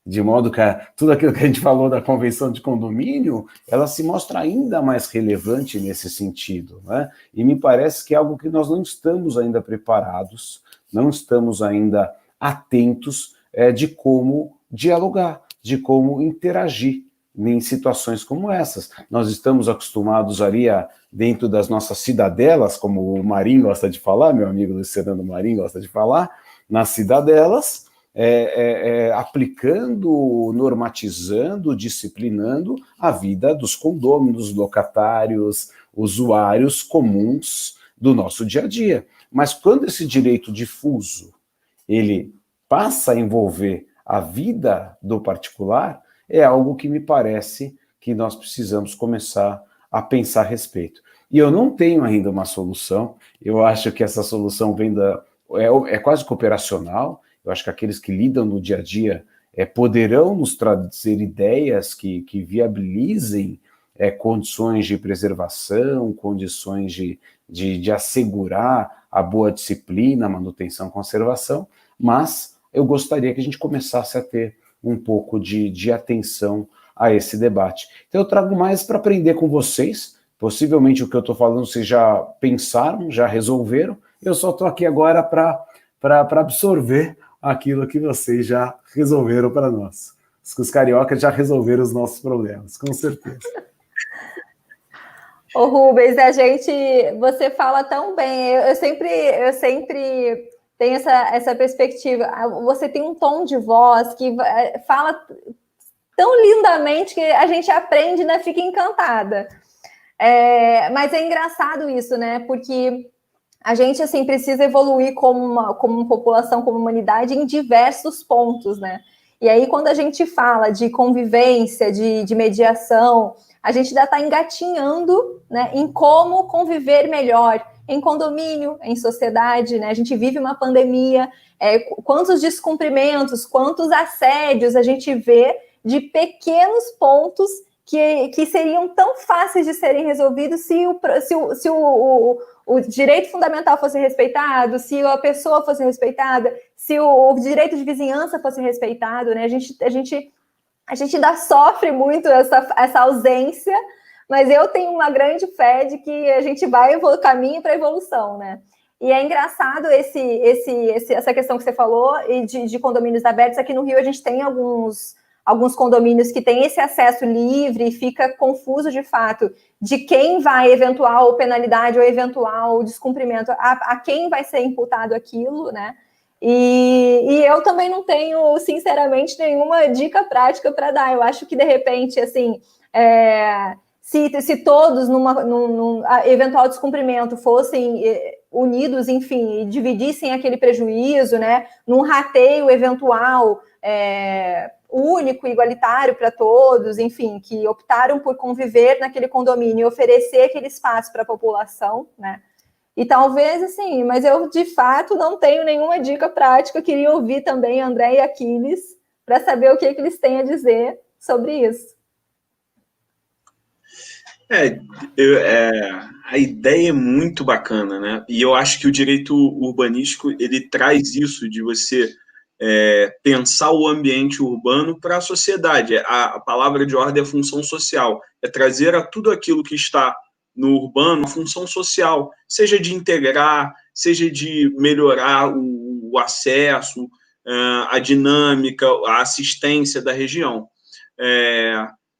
de modo que tudo aquilo que a gente falou da convenção de condomínio, ela se mostra ainda mais relevante nesse sentido, né? E me parece que é algo que nós não estamos ainda preparados, não estamos ainda atentos de como dialogar, de como interagir em situações como essas. Nós estamos acostumados ali dentro das nossas cidadelas, como o Marim gosta de falar, meu amigo Luciano Marim gosta de falar, nas cidadelas, aplicando, normatizando, disciplinando a vida dos condôminos, locatários, usuários comuns do nosso dia a dia. Mas quando esse direito difuso, ele passa a envolver a vida do particular, é algo que me parece que nós precisamos começar a pensar a respeito. E eu não tenho ainda uma solução, eu acho que essa solução vem é quase que operacional, eu acho que aqueles que lidam no dia a dia poderão nos trazer ideias que viabilizem condições de preservação, condições de assegurar a boa disciplina, manutenção, conservação, mas eu gostaria que a gente começasse a ter um pouco de atenção a esse debate. Então eu trago mais para aprender com vocês, possivelmente o que eu estou falando vocês já pensaram, já resolveram, eu só estou aqui agora para absorver aquilo que vocês já resolveram para nós. Os cariocas já resolveram os nossos problemas, com certeza. Ô Rubens, você fala tão bem, eu sempre tenho essa perspectiva, você tem um tom de voz que fala tão lindamente que a gente aprende, né, fica encantada. Mas é engraçado isso, né, porque a gente, assim, precisa evoluir como população, como humanidade, em diversos pontos, né? E aí, quando a gente fala de convivência, de mediação, a gente ainda está engatinhando, né, em como conviver melhor em condomínio, em sociedade, né? A gente vive uma pandemia, quantos descumprimentos, quantos assédios a gente vê de pequenos pontos que seriam tão fáceis de serem resolvidos se o direito fundamental fosse respeitado, se a pessoa fosse respeitada, se o direito de vizinhança fosse respeitado, né? A gente ainda sofre muito essa ausência, mas eu tenho uma grande fé de que a gente vai caminho para a evolução, né? E é engraçado essa questão que você falou e de condomínios abertos. Aqui no Rio a gente tem alguns condomínios que têm esse acesso livre e fica confuso, de fato, de quem vai eventual penalidade ou eventual descumprimento, a quem vai ser imputado aquilo, né? E eu também não tenho, sinceramente, nenhuma dica prática para dar. Eu acho que, de repente, assim, se todos, num eventual descumprimento, fossem unidos, enfim, e dividissem aquele prejuízo, né, num rateio eventual, único, igualitário para todos, enfim, que optaram por conviver naquele condomínio e oferecer aquele espaço para a população, né? E talvez, assim, mas eu, de fato, não tenho nenhuma dica prática. Eu queria ouvir também André e Aquiles para saber o que eles têm a dizer sobre isso. A ideia é muito bacana, né? E eu acho que o direito urbanístico, ele traz isso de você pensar o ambiente urbano para a sociedade. A palavra de ordem é função social, é trazer a tudo aquilo que está no urbano, a função social, seja de integrar, seja de melhorar o acesso, a dinâmica, a assistência da região.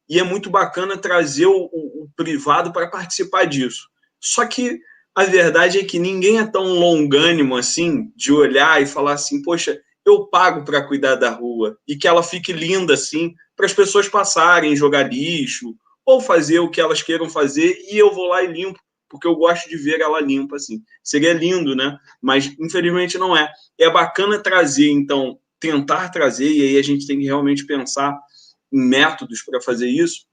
E é muito bacana trazer o privado para participar disso. Só que a verdade é que ninguém é tão longânimo assim, de olhar e falar assim, poxa, eu pago para cuidar da rua, e que ela fique linda assim, para as pessoas passarem, jogar lixo, ou fazer o que elas queiram fazer, e eu vou lá e limpo, porque eu gosto de ver ela limpa, assim. Seria lindo, né? Mas, infelizmente, não é. É bacana trazer, então, tentar trazer, e aí a gente tem que realmente pensar em métodos para fazer isso,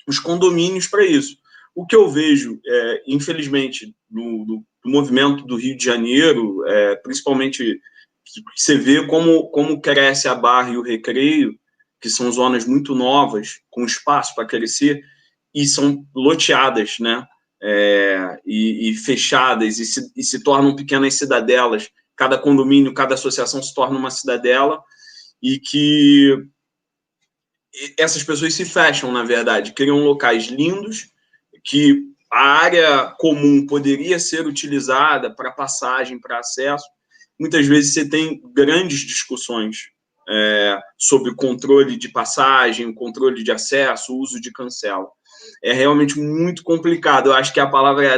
os condomínios para isso. O que eu vejo, infelizmente, no movimento do Rio de Janeiro, principalmente, você vê como cresce a Barra e o Recreio, que são zonas muito novas, com espaço para crescer, e são loteadas, né? E fechadas, e se tornam pequenas cidadelas. Cada condomínio, cada associação se torna uma cidadela, e que essas pessoas se fecham, na verdade, criam locais lindos, que a área comum poderia ser utilizada para passagem, para acesso. Muitas vezes você tem grandes discussões sobre o controle de passagem, o controle de acesso, o uso de cancela. É realmente muito complicado. Eu acho que a palavra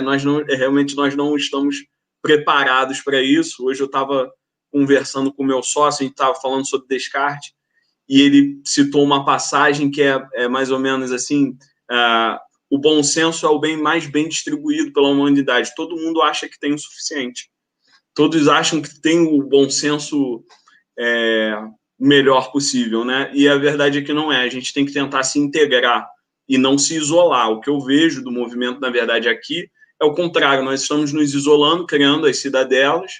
realmente nós não estamos preparados para isso. Hoje eu estava conversando com o meu sócio, a gente estava falando sobre descarte, e ele citou uma passagem que é mais ou menos assim, o bom senso é o bem mais bem distribuído pela humanidade. Todo mundo acha que tem o suficiente. Todos acham que tem o bom senso melhor possível, né? E a verdade é que não é. A gente tem que tentar se integrar e não se isolar. O que eu vejo do movimento, na verdade, aqui é o contrário. Nós estamos nos isolando, criando as cidadelas,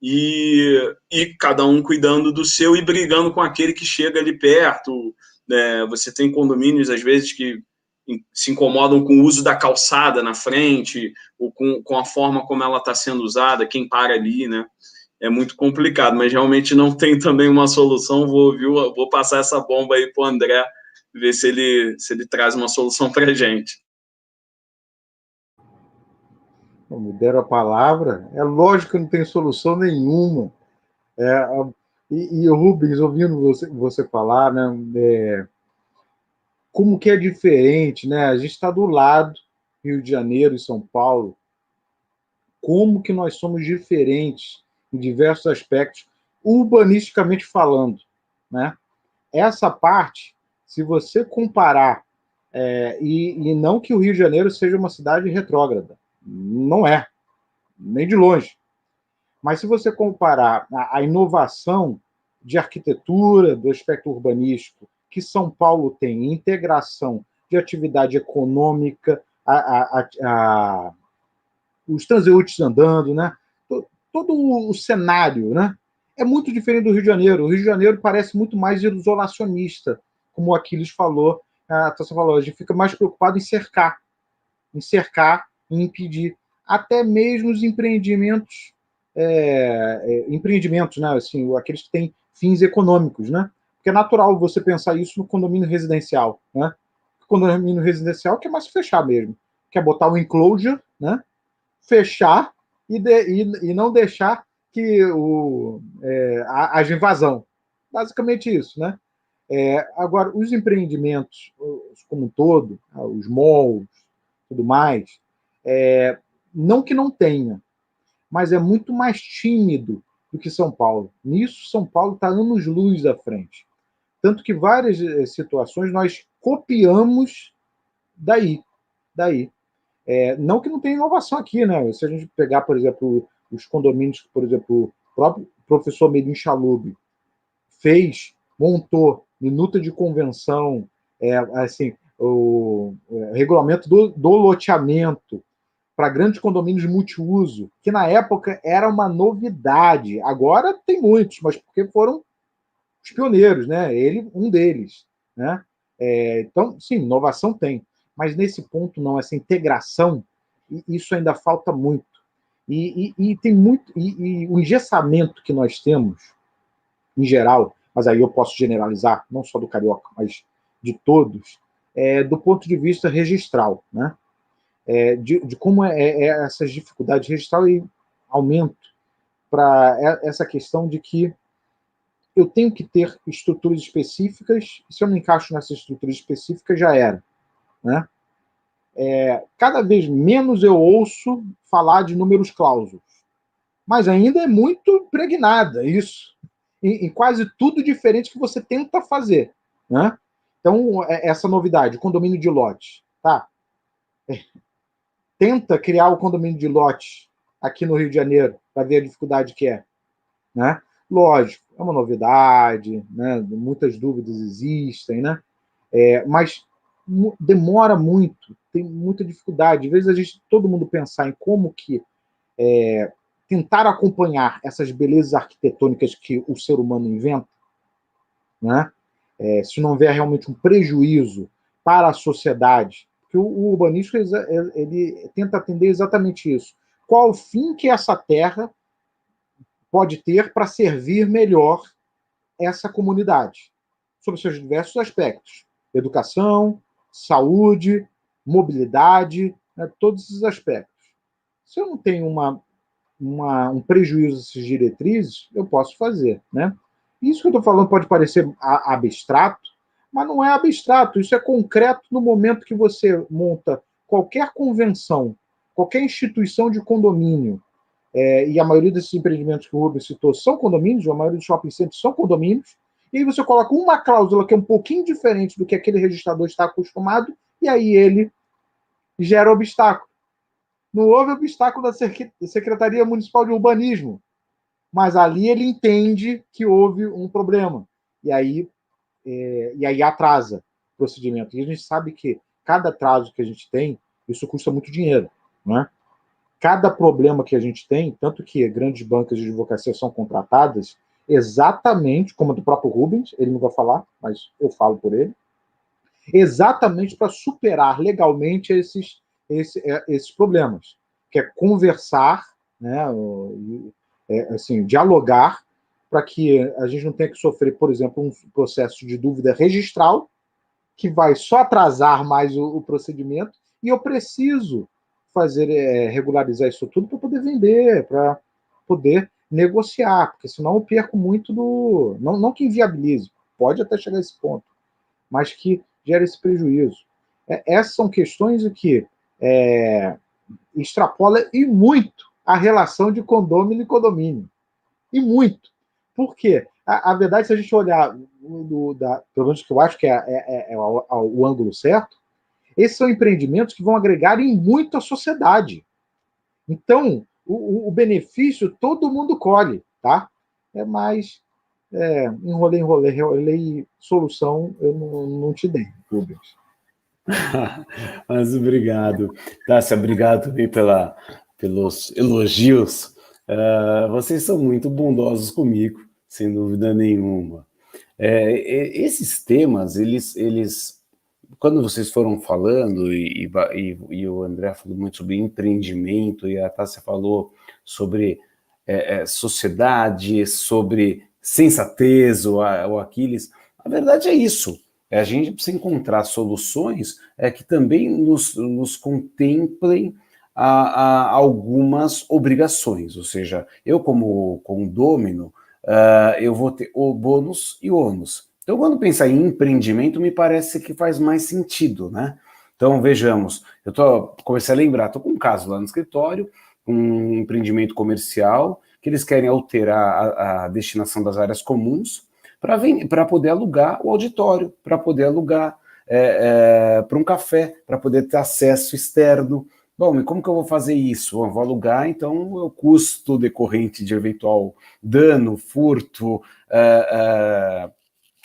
e cada um cuidando do seu e brigando com aquele que chega ali perto. Você tem condomínios, às vezes, que se incomodam com o uso da calçada na frente, ou com a forma como ela está sendo usada, quem para ali, né? É muito complicado, mas realmente não tem também uma solução. Vou passar essa bomba aí para o André, ver se ele traz uma solução para a gente. Me deram a palavra. É lógico que não tem solução nenhuma. Rubens, ouvindo você falar, né, como que é diferente, né? A gente está do lado, Rio de Janeiro e São Paulo, como que nós somos diferentes em diversos aspectos, urbanisticamente falando, né? Essa parte, se você comparar, e não que o Rio de Janeiro seja uma cidade retrógrada, não é, nem de longe. Mas se você comparar a inovação de arquitetura, do aspecto urbanístico, que São Paulo tem, integração de atividade econômica, os transeúntes andando, né? Todo o cenário, né? É muito diferente do Rio de Janeiro. O Rio de Janeiro parece muito mais isolacionista, como o Aquiles falou, a Tassa falou, a gente fica mais preocupado em cercar, em impedir. Até mesmo os empreendimentos, né? Assim, aqueles que têm fins econômicos, né? Porque é natural você pensar isso no condomínio residencial, né? O condomínio residencial quer mais fechar mesmo, quer botar um enclosure, né? Fechar e não deixar que haja invasão. Basicamente isso, né? Agora, os empreendimentos como um todo, os malls, tudo mais, não que não tenha, mas é muito mais tímido do que São Paulo. Nisso, São Paulo está anos-luz à frente. Tanto que várias situações nós copiamos daí. Não que não tenha inovação aqui, né? Se a gente pegar, por exemplo, os condomínios, por exemplo, o próprio professor Melim Chalub montou minuta de convenção, assim, o regulamento do loteamento para grandes condomínios multiuso, que na época era uma novidade. Agora tem muitos, mas porque foram os pioneiros, né? Ele, um deles, né? Então, sim, inovação tem, mas nesse ponto não, essa integração, isso ainda falta muito. E tem muito, e o engessamento que nós temos, em geral, mas aí eu posso generalizar, não só do carioca, mas de todos, do ponto de vista registral, né? De como essas dificuldades registral e aumento para essa questão de que eu tenho que ter estruturas específicas, se eu não encaixo nessas estruturas específicas, já era, né? Cada vez menos eu ouço falar de números clausos, mas ainda é muito impregnada isso, em quase tudo diferente que você tenta fazer, né? Então, essa novidade, condomínio de lote, tá? Tenta criar o condomínio de lote aqui no Rio de Janeiro, para ver a dificuldade que é, né? Lógico, é uma novidade, né? Muitas dúvidas existem, né? Mas demora muito, tem muita dificuldade. Às vezes todo mundo pensar em como que tentar acompanhar essas belezas arquitetônicas que o ser humano inventa, né? Se não houver realmente um prejuízo para a sociedade, porque o urbanismo ele tenta atender exatamente isso. Qual o fim que essa terra pode ter para servir melhor essa comunidade, sobre seus diversos aspectos: educação, saúde, mobilidade, né, todos esses aspectos. Se eu não tenho um prejuízo dessas diretrizes, eu posso fazer, né? Isso que eu estou falando pode parecer abstrato, mas não é abstrato, isso é concreto no momento que você monta qualquer convenção, qualquer instituição de condomínio, e a maioria desses empreendimentos que o Rubens citou são condomínios, a maioria dos shopping centers são condomínios, e aí você coloca uma cláusula que é um pouquinho diferente do que aquele registrador está acostumado, e aí ele gera obstáculo. Não houve obstáculo da Secretaria Municipal de Urbanismo, mas ali ele entende que houve um problema, e aí atrasa o procedimento. E a gente sabe que cada atraso que a gente tem, isso custa muito dinheiro, né? Cada problema que a gente tem, tanto que grandes bancas de advocacia são contratadas exatamente, como a do próprio Rubens, ele não vai falar, mas eu falo por ele, exatamente para superar legalmente esses problemas, que é conversar, né, assim, dialogar, para que a gente não tenha que sofrer, por exemplo, um processo de dúvida registral, que vai só atrasar mais o procedimento, e eu preciso fazer, regularizar isso tudo para poder vender, para poder negociar, porque senão eu perco muito do... Não que inviabilize, pode até chegar a esse ponto, mas que gera esse prejuízo. Essas são questões que extrapola e muito a relação de condômino e condomínio. E muito. Por quê? A verdade, se a gente olhar, pelo menos que eu acho que é o ângulo certo, esses são empreendimentos que vão agregar em muito à sociedade. Então, o benefício todo mundo colhe, tá? Enrolei, solução eu não te dei, Rubens. Mas obrigado. Tássia, obrigado também pelos elogios. Vocês são muito bondosos comigo, sem dúvida nenhuma. Esses temas, eles quando vocês foram falando, e o André falou muito sobre empreendimento, e a Tássia falou sobre sociedade, sobre sensatez, o Aquiles, a verdade é isso. A gente precisa encontrar soluções que também nos contemplem a algumas obrigações. Ou seja, eu como condômino, eu vou ter o bônus e o ônus. Então, quando pensar em empreendimento, me parece que faz mais sentido, né? Então, vejamos, comecei a lembrar, estou com um caso lá no escritório, um empreendimento comercial, que eles querem alterar a destinação das áreas comuns, para poder alugar o auditório, para poder alugar para um café, para poder ter acesso externo. Bom, e como que eu vou fazer isso? Bom, eu vou alugar, então o custo decorrente de eventual dano, furto,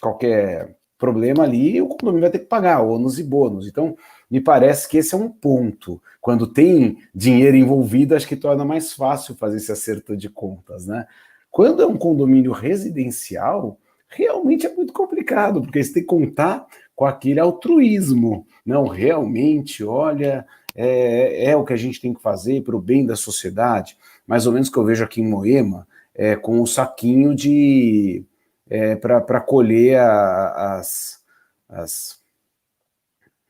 qualquer problema ali, o condomínio vai ter que pagar ônus e bônus. Então, me parece que esse é um ponto. Quando tem dinheiro envolvido, acho que torna mais fácil fazer esse acerto de contas, né? Quando é um condomínio residencial, realmente é muito complicado, porque você tem que contar com aquele altruísmo. Não, realmente, olha, é o que a gente tem que fazer para o bem da sociedade. Mais ou menos que eu vejo aqui em Moema, com o saquinho para colher as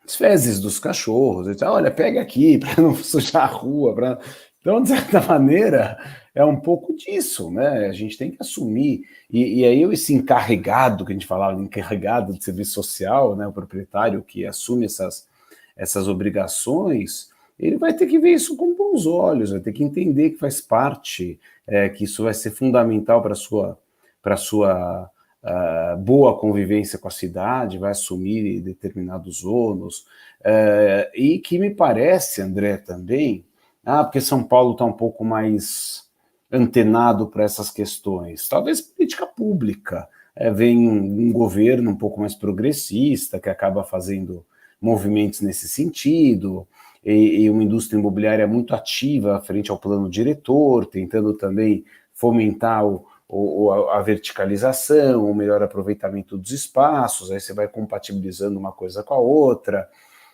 fezes dos cachorros. E tal. Olha, pega aqui para não sujar a rua. Então, de certa maneira, é um pouco disso, né? A gente tem que assumir. E aí, esse encarregado, que a gente falava, encarregado de serviço social, né? O proprietário que assume essas obrigações, ele vai ter que ver isso com bons olhos, vai ter que entender que faz parte, que isso vai ser fundamental para a sua boa convivência com a cidade, vai assumir determinados ônus, e que me parece, André, também, porque São Paulo está um pouco mais antenado para essas questões, talvez política pública, vem um governo um pouco mais progressista, que acaba fazendo movimentos nesse sentido, e uma indústria imobiliária muito ativa frente ao plano diretor, tentando também fomentar a verticalização, o melhor aproveitamento dos espaços, aí você vai compatibilizando uma coisa com a outra,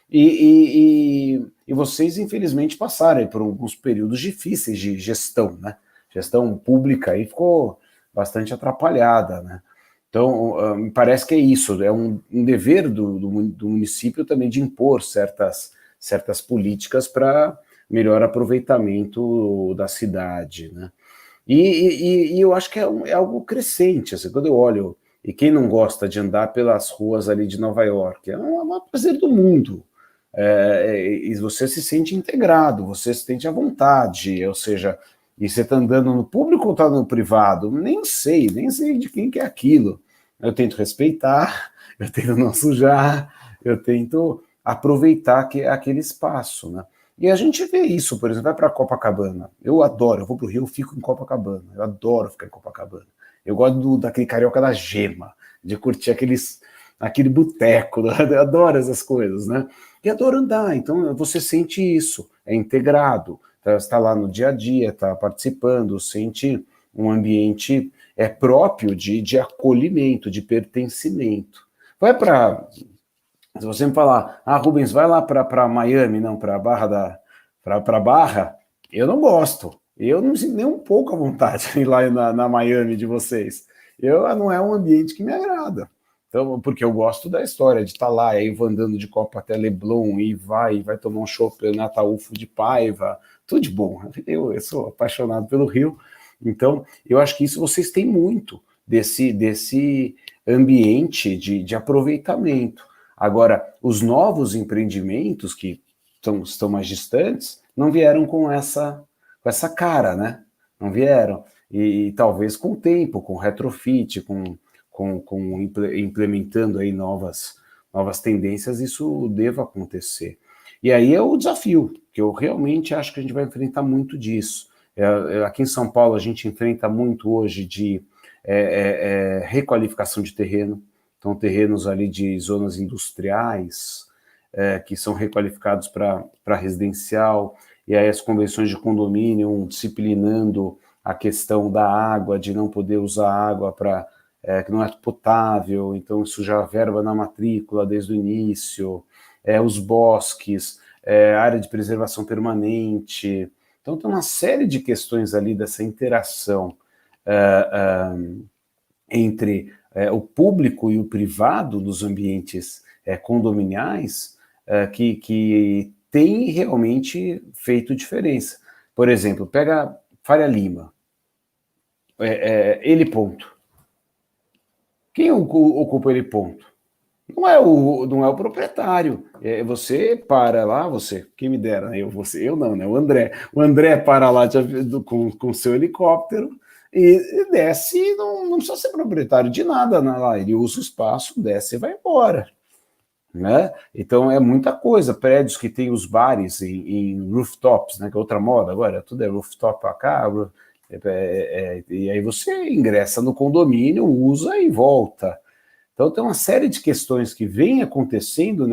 e vocês, infelizmente, passaram por alguns períodos difíceis de gestão, né? Gestão pública aí ficou bastante atrapalhada, né? Então, me parece que é isso, é um dever do município também de impor certas políticas para melhor aproveitamento da cidade, né? E eu acho que é algo crescente, assim, quando eu olho, e quem não gosta de andar pelas ruas ali de Nova York, é um prazer do mundo, e você se sente integrado, você se sente à vontade, ou seja, e você está andando no público ou está no privado? Nem sei de quem que é aquilo. Eu tento respeitar, eu tento não sujar, eu tento aproveitar aquele espaço, né? E a gente vê isso, por exemplo, vai para Copacabana. Eu adoro, eu vou para o Rio, eu fico em Copacabana. Eu adoro ficar em Copacabana. Eu gosto daquele carioca da gema, de curtir aquele boteco, eu adoro essas coisas, né? E adoro andar, então você sente isso, é integrado, está lá no dia a dia, está participando, sente um ambiente próprio de acolhimento, de pertencimento. Vai para... Se você me falar, Rubens, vai lá para Miami, não, para Barra, eu não gosto. Eu não me sinto nem um pouco à vontade de ir lá na Miami de vocês. Não é um ambiente que me agrada. Então, porque eu gosto da história de estar lá, aí eu vou andando de Copa até Leblon e vai tomar um chopp na Ataúfo de Paiva, tudo de bom. Eu sou apaixonado pelo Rio, então eu acho que isso vocês têm muito desse ambiente de aproveitamento. Agora, os novos empreendimentos que estão mais distantes não vieram com essa cara, né? Não vieram. E talvez com o tempo, com retrofit, implementando aí novas tendências, isso deva acontecer. E aí é o desafio, que eu realmente acho que a gente vai enfrentar muito disso. Aqui em São Paulo a gente enfrenta muito hoje de requalificação de terreno, então terrenos ali de zonas industriais, que são requalificados para residencial, e aí as convenções de condomínio disciplinando a questão da água, de não poder usar água que não é potável, então isso já verba na matrícula desde o início, os bosques, área de preservação permanente. Então tem uma série de questões ali dessa interação entre o público e o privado nos ambientes condominiais que tem realmente feito diferença. Por exemplo, pega Faria Lima, Ele Ponto. Quem ocupa Ele Ponto? Não é o proprietário. Você para lá, quem me dera, né? Eu não, né? O André para lá com seu helicóptero e desce, não precisa ser proprietário de nada, né? Lá ele usa o espaço, desce e vai embora. Né? Então é muita coisa, prédios que tem os bares em rooftops, né? Que é outra moda agora, tudo é rooftop para cá, e aí você ingressa no condomínio, usa e volta. Então tem uma série de questões que vem acontecendo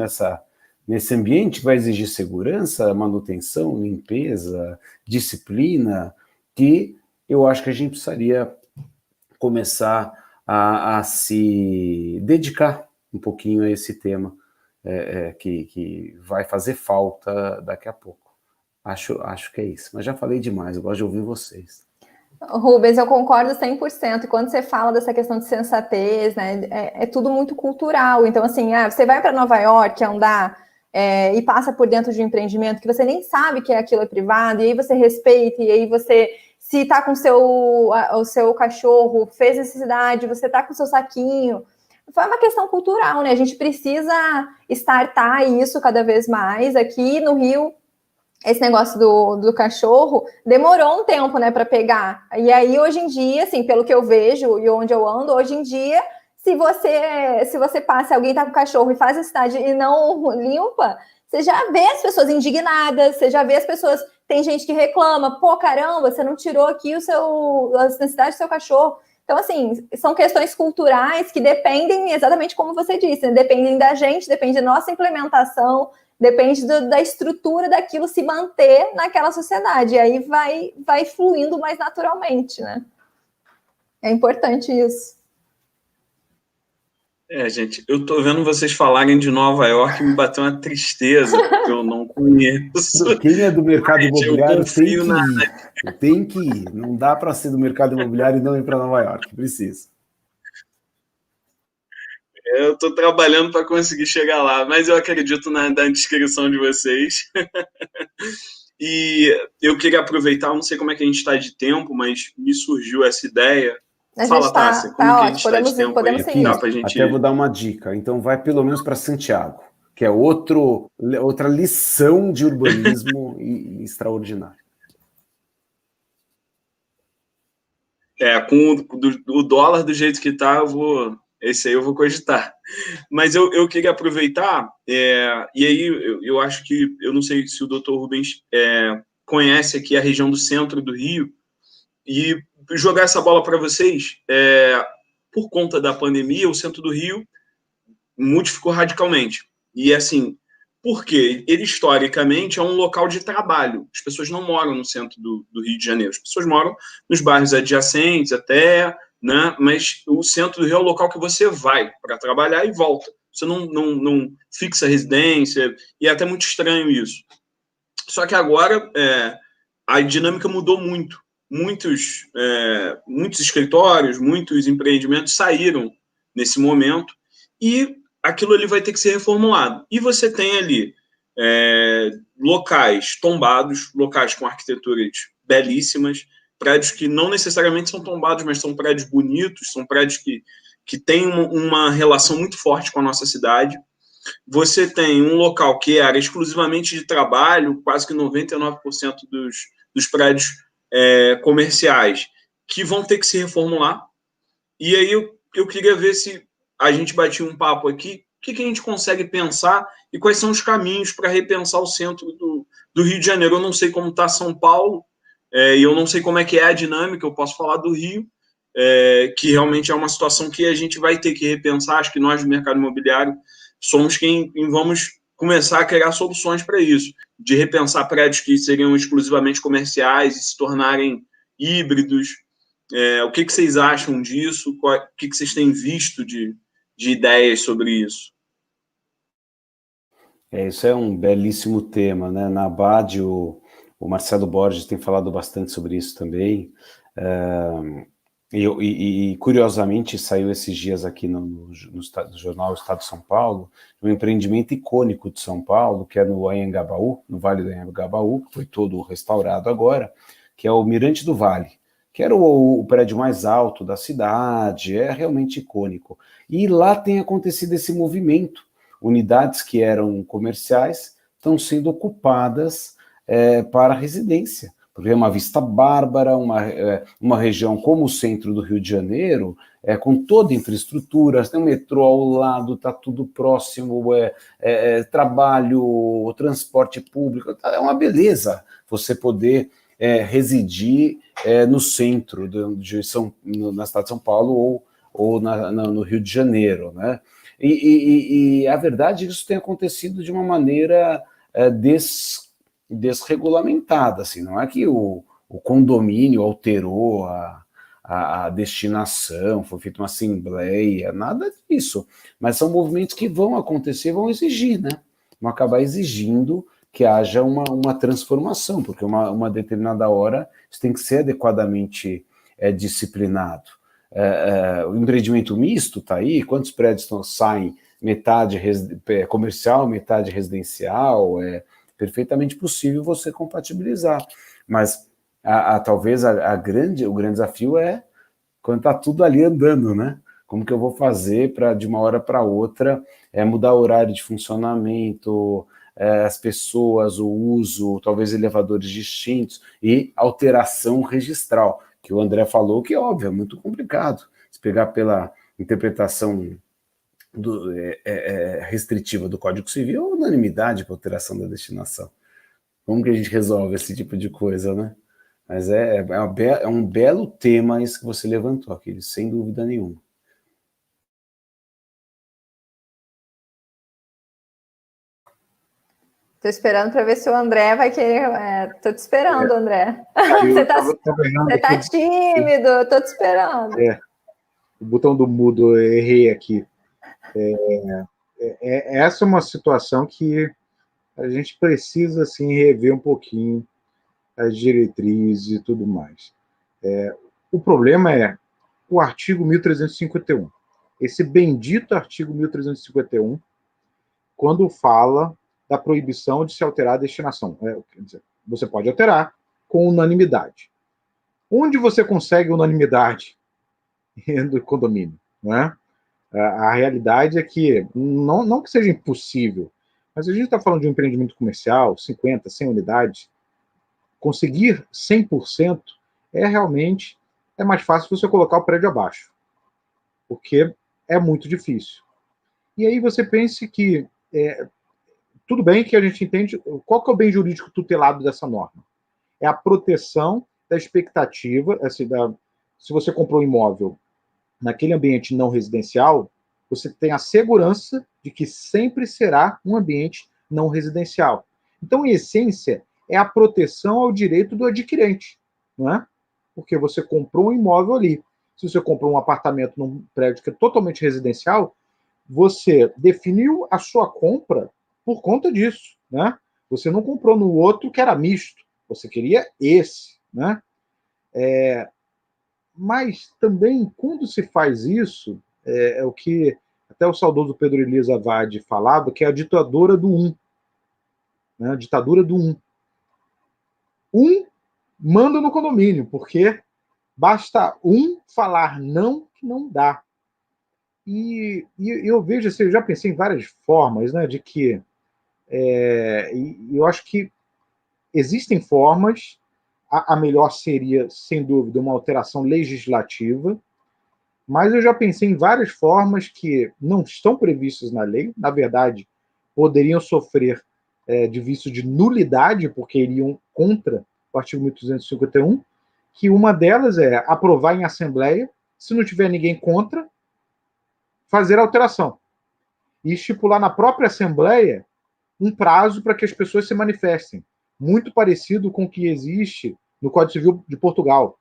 nesse ambiente que vai exigir segurança, manutenção, limpeza, disciplina, que eu acho que a gente precisaria começar a se dedicar um pouquinho a esse tema, que vai fazer falta daqui a pouco. Acho que é isso. Mas já falei demais, eu gosto de ouvir vocês. Rubens, eu concordo 100%. E quando você fala dessa questão de sensatez, né, é tudo muito cultural. Então, assim, você vai para Nova York andar e passa por dentro de um empreendimento que você nem sabe que aquilo é privado, e aí você respeita, e aí você, se está com o seu cachorro, fez necessidade, você está com o seu saquinho. Foi uma questão cultural, né? A gente precisa startar isso cada vez mais. Aqui no Rio, esse negócio do cachorro demorou um tempo, né, para pegar. E aí, hoje em dia, assim, pelo que eu vejo e onde eu ando, hoje em dia, se você passa, alguém tá com cachorro e faz a cidade e não limpa, você já vê as pessoas indignadas, você já vê as pessoas, tem gente que reclama, pô, caramba, você não tirou aqui as necessidades do seu cachorro. Então, assim, são questões culturais que dependem, exatamente como você disse, né? Dependem da gente, depende da nossa implementação, depende da estrutura daquilo se manter naquela sociedade. E aí vai fluindo mais naturalmente, né? É importante isso. Gente, eu tô vendo vocês falarem de Nova York e me bateu uma tristeza, porque eu não conheço. Quem é do mercado imobiliário tem que ir. Não dá para ser do mercado imobiliário e não ir para Nova York, precisa. Eu estou trabalhando para conseguir chegar lá, mas eu acredito na descrição de vocês. E eu queria aproveitar, não sei como é que a gente está de tempo, mas me surgiu essa ideia. Fala, Tássia, como que a gente está de tempo aí? Dá pra gente até vou dar uma dica. Então vai pelo menos para Santiago, que é outra lição de urbanismo extraordinária. Com o dólar do jeito que está, esse aí eu vou cogitar. Mas eu queria aproveitar, e aí eu acho que, eu não sei se o Dr. Rubens conhece aqui a região do centro do Rio, e jogar essa bola para vocês. Por conta da pandemia, o centro do Rio modificou radicalmente. E assim, por quê? Ele historicamente é um local de trabalho. As pessoas não moram no centro do Rio de Janeiro, as pessoas moram nos bairros adjacentes até, né? Mas o centro do Rio é o local que você vai para trabalhar e volta. Você não fixa residência, e é até muito estranho isso. Só que agora a dinâmica mudou muito. Muitos escritórios, muitos empreendimentos saíram nesse momento, e aquilo ali vai ter que ser reformulado. E você tem ali locais tombados, locais com arquiteturas belíssimas, prédios que não necessariamente são tombados, mas são prédios bonitos, são prédios que têm uma relação muito forte com a nossa cidade. Você tem um local que era exclusivamente de trabalho, quase que 99% dos prédios comerciais, que vão ter que se reformular. E aí eu queria ver se a gente batia um papo aqui, o que a gente consegue pensar e quais são os caminhos para repensar o centro do Rio de Janeiro. Eu não sei como está São Paulo, e eu não sei como é que é a dinâmica, eu posso falar do Rio, que realmente é uma situação que a gente vai ter que repensar. Acho que nós do mercado imobiliário somos quem vamos começar a criar soluções para isso, de repensar prédios que seriam exclusivamente comerciais e se tornarem híbridos. O que vocês acham disso? O que vocês têm visto de ideias sobre isso? Isso é um belíssimo tema, né? Na ABAD, o Marcelo Borges tem falado bastante sobre isso também. E curiosamente, saiu esses dias aqui no jornal Estado de São Paulo, um empreendimento icônico de São Paulo, que é no Anhangabaú, no Vale do Anhangabaú, que foi todo restaurado agora, que é o Mirante do Vale, que era o prédio mais alto da cidade, é realmente icônico. E lá tem acontecido esse movimento. Unidades que eram comerciais estão sendo ocupadas para residência, porque é uma vista bárbara, uma região como o centro do Rio de Janeiro, com toda a infraestrutura, tem um metrô ao lado, está tudo próximo, trabalho, transporte público, é uma beleza você poder residir no centro na cidade de São Paulo ou no Rio de Janeiro, né? E a verdade é que isso tem acontecido de uma maneira desregulamentada, assim, não é que o condomínio alterou a destinação, foi feita uma assembleia, nada disso, mas são movimentos que vão acontecer, vão exigir, né? Vão acabar exigindo que haja uma transformação, porque uma determinada hora isso tem que ser adequadamente disciplinado. O empreendimento misto está aí, quantos prédios saem metade comercial, metade residencial, é perfeitamente possível você compatibilizar, mas talvez o grande desafio é quando está tudo ali andando, né? Como que eu vou fazer para de uma hora para outra mudar o horário de funcionamento, as pessoas, o uso, talvez elevadores distintos e alteração registral, que o André falou que, óbvio, é muito complicado. Se pegar pela interpretação restritiva do Código Civil, é unanimidade para alteração da destinação. Como que a gente resolve esse tipo de coisa, né? Mas é um belo tema isso que você levantou, aqui, sem dúvida nenhuma. Estou esperando para ver se o André vai querer. Estou te esperando, André. Você tá tímido, estou te esperando. O botão do mudo, eu errei aqui. Essa é uma situação que a gente precisa assim, rever um pouquinho as diretrizes e tudo mais. O problema é o artigo 1351. Esse bendito artigo 1351, quando fala da proibição de se alterar a destinação. Quer dizer, você pode alterar com unanimidade. Onde você consegue unanimidade do condomínio? Né? A realidade é que, não que seja impossível, mas a gente está falando de um empreendimento comercial, 50, 100 unidades, conseguir 100% realmente mais fácil você colocar o prédio abaixo, porque é muito difícil. E aí você pense que tudo bem que a gente entende qual que é o bem jurídico tutelado dessa norma. É a proteção da expectativa, assim, se você comprou um imóvel naquele ambiente não residencial, você tem a segurança de que sempre será um ambiente não residencial. Então, em essência, é a proteção ao direito do adquirente, não é? Porque você comprou um imóvel ali. Se você comprou um apartamento num prédio que é totalmente residencial, você definiu a sua compra por conta disso, né? Você não comprou no outro que era misto, você queria esse, né? Mas também, quando se faz isso, o que até o saudoso Pedro Elisa Vade falava, que é a ditadura do um. Né? A ditadura do um. Um manda no condomínio, porque basta um falar não que não dá. E eu vejo assim, eu já pensei em várias formas, né, de que eu acho que existem formas, a melhor seria, sem dúvida, uma alteração legislativa, mas eu já pensei em várias formas que não estão previstas na lei, na verdade, poderiam sofrer de vício de nulidade, porque iriam contra o artigo 1251, que uma delas é aprovar em assembleia, se não tiver ninguém contra, fazer a alteração. E estipular na própria assembleia um prazo para que as pessoas se manifestem. Muito parecido com o que existe no Código Civil de Portugal.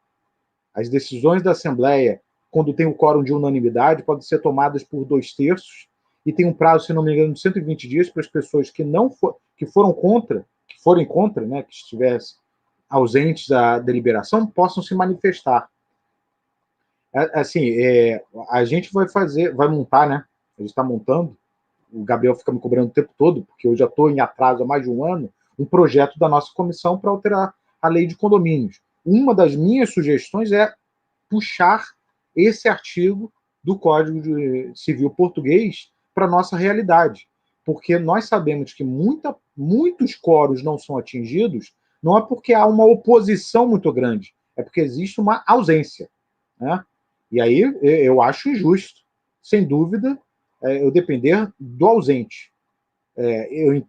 As decisões da Assembleia, quando tem o quórum de unanimidade, podem ser tomadas por 2/3 e tem um prazo, se não me engano, de 120 dias para as pessoas que foram contra, que forem contra, né, que estivessem ausentes da deliberação, possam se manifestar. Assim, a gente vai montar, né? A gente está montando, o Gabriel fica me cobrando o tempo todo, porque eu já estou em atraso há mais de um ano, um projeto da nossa comissão para alterar a lei de condomínios. Uma das minhas sugestões é puxar esse artigo do Código Civil português para a nossa realidade. Porque nós sabemos que muitos quóruns não são atingidos, não é porque há uma oposição muito grande, é porque existe uma ausência. Né? E aí eu acho injusto, sem dúvida, eu depender do ausente.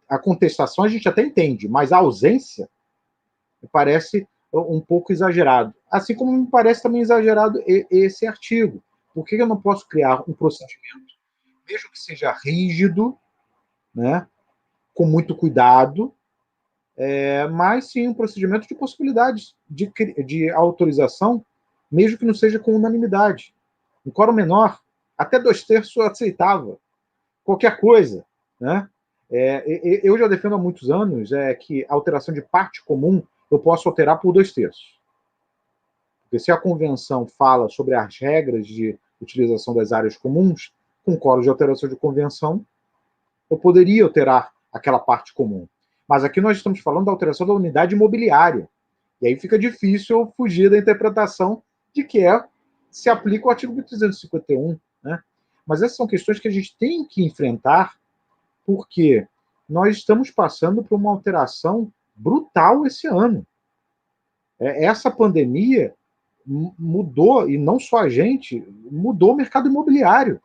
A contestação a gente até entende, mas a ausência me parece um pouco exagerado. Assim como me parece também exagerado esse artigo. Por que eu não posso criar um procedimento, mesmo que seja rígido, né, com muito cuidado, mas sim um procedimento de possibilidades de autorização, mesmo que não seja com unanimidade. Um quórum menor, até 2/3 aceitava. Qualquer coisa. Né? Eu já defendo há muitos anos que a alteração de parte comum eu posso alterar por 2/3. Porque se a convenção fala sobre as regras de utilização das áreas comuns, com quórum de alteração de convenção, eu poderia alterar aquela parte comum. Mas aqui nós estamos falando da alteração da unidade imobiliária. E aí fica difícil eu fugir da interpretação de que se aplica o artigo 1351. Né? Mas essas são questões que a gente tem que enfrentar, porque nós estamos passando por uma alteração brutal esse ano. Essa pandemia mudou, e não só a gente, mudou o mercado imobiliário.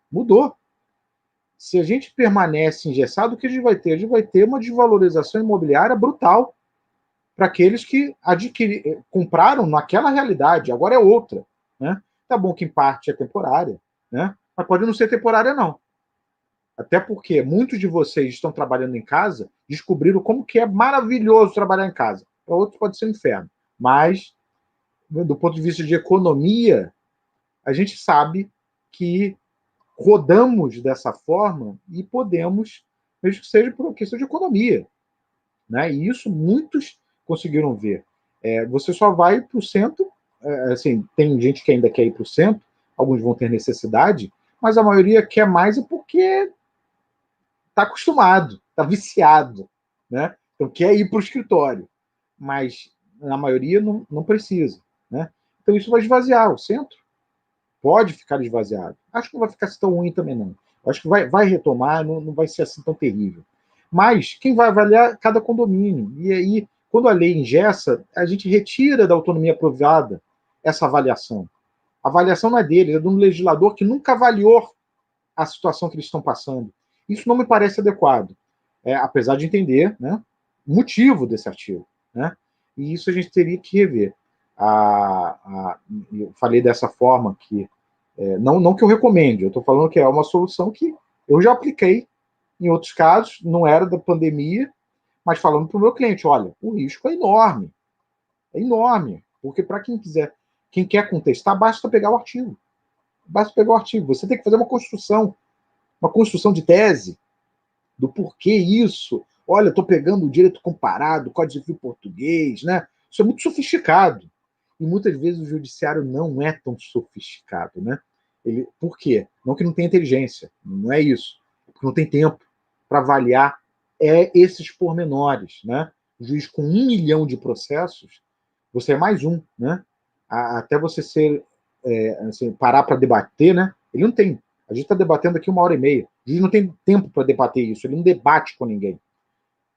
Mudou. Se a gente permanece engessado, o que a gente vai ter? A gente vai ter uma desvalorização imobiliária brutal para aqueles que compraram naquela realidade, agora é outra. Né? Tá bom que em parte é temporária, né? Mas pode não ser temporária, não. Até porque muitos de vocês estão trabalhando em casa, descobriram como que é maravilhoso trabalhar em casa. Para outros pode ser um inferno. Mas, do ponto de vista de economia, a gente sabe que rodamos dessa forma e podemos, mesmo que seja por uma questão de economia. Né? E isso muitos conseguiram ver. Você só vai para o centro, assim, tem gente que ainda quer ir para o centro, alguns vão ter necessidade, mas a maioria quer mais porque está acostumado, está viciado, né? Então quer ir para o escritório, mas a maioria não precisa, né? Então isso vai esvaziar o centro, pode ficar esvaziado. Acho que não vai ficar tão ruim também não. Acho que vai retomar, não vai ser assim tão terrível. Mas quem vai avaliar cada condomínio? E aí, quando a lei engessa, a gente retira da autonomia privada essa avaliação. A avaliação não é dele, é de um legislador que nunca avaliou a situação que eles estão passando. Isso não me parece adequado, apesar de entender, né, o motivo desse artigo. Né? E isso a gente teria que rever. Eu falei dessa forma que, não que eu recomende, eu estou falando que é uma solução que eu já apliquei em outros casos, não era da pandemia, mas falando para o meu cliente, olha, o risco é enorme, porque para quem quer contestar, basta pegar o artigo. Você tem que fazer uma construção de tese do porquê isso. Olha, estou pegando o direito comparado, o Código Civil português, né? Isso é muito sofisticado. E muitas vezes o judiciário não é tão sofisticado, né? Por quê? Não que não tenha inteligência, não é isso. Porque não tem tempo para avaliar esses pormenores, né? O juiz com 1 milhão de processos, você é mais um, né? Até você assim, parar para debater, né? Ele não tem. A gente está debatendo aqui 1h30. O juiz não tem tempo para debater isso, ele não debate com ninguém.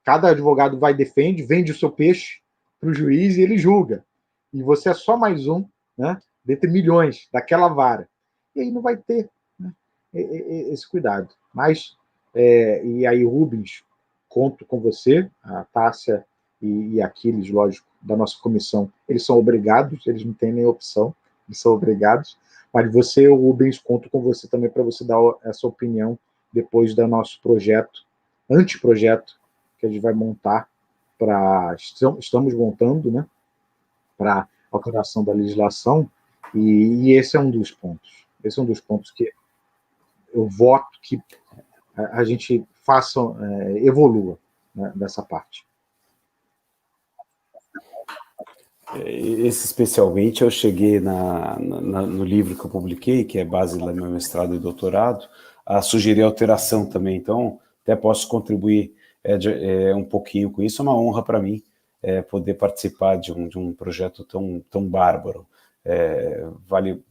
Cada advogado vai e defende, vende o seu peixe para o juiz e ele julga. E você é só mais um, né? Dentre milhões daquela vara. E aí não vai ter, né, esse cuidado. Mas, e aí, Rubens, conto com você, a Tássia e Aquiles, lógico, da nossa comissão, eles são obrigados, eles não têm nem opção, eles são obrigados. Mas você, Rubens, conto com você também para você dar essa opinião depois do nosso projeto, anteprojeto, que a gente vai montar estamos montando, né, para alteração da legislação, e esse é um dos pontos. Esse é um dos pontos que eu voto que a gente faça, evolua, né, dessa parte. Esse especialmente eu cheguei no livro que eu publiquei, que é base do meu mestrado e doutorado, a sugerir alteração também, então até posso contribuir um pouquinho com isso. É uma honra para mim poder participar de um projeto tão bárbaro. Vale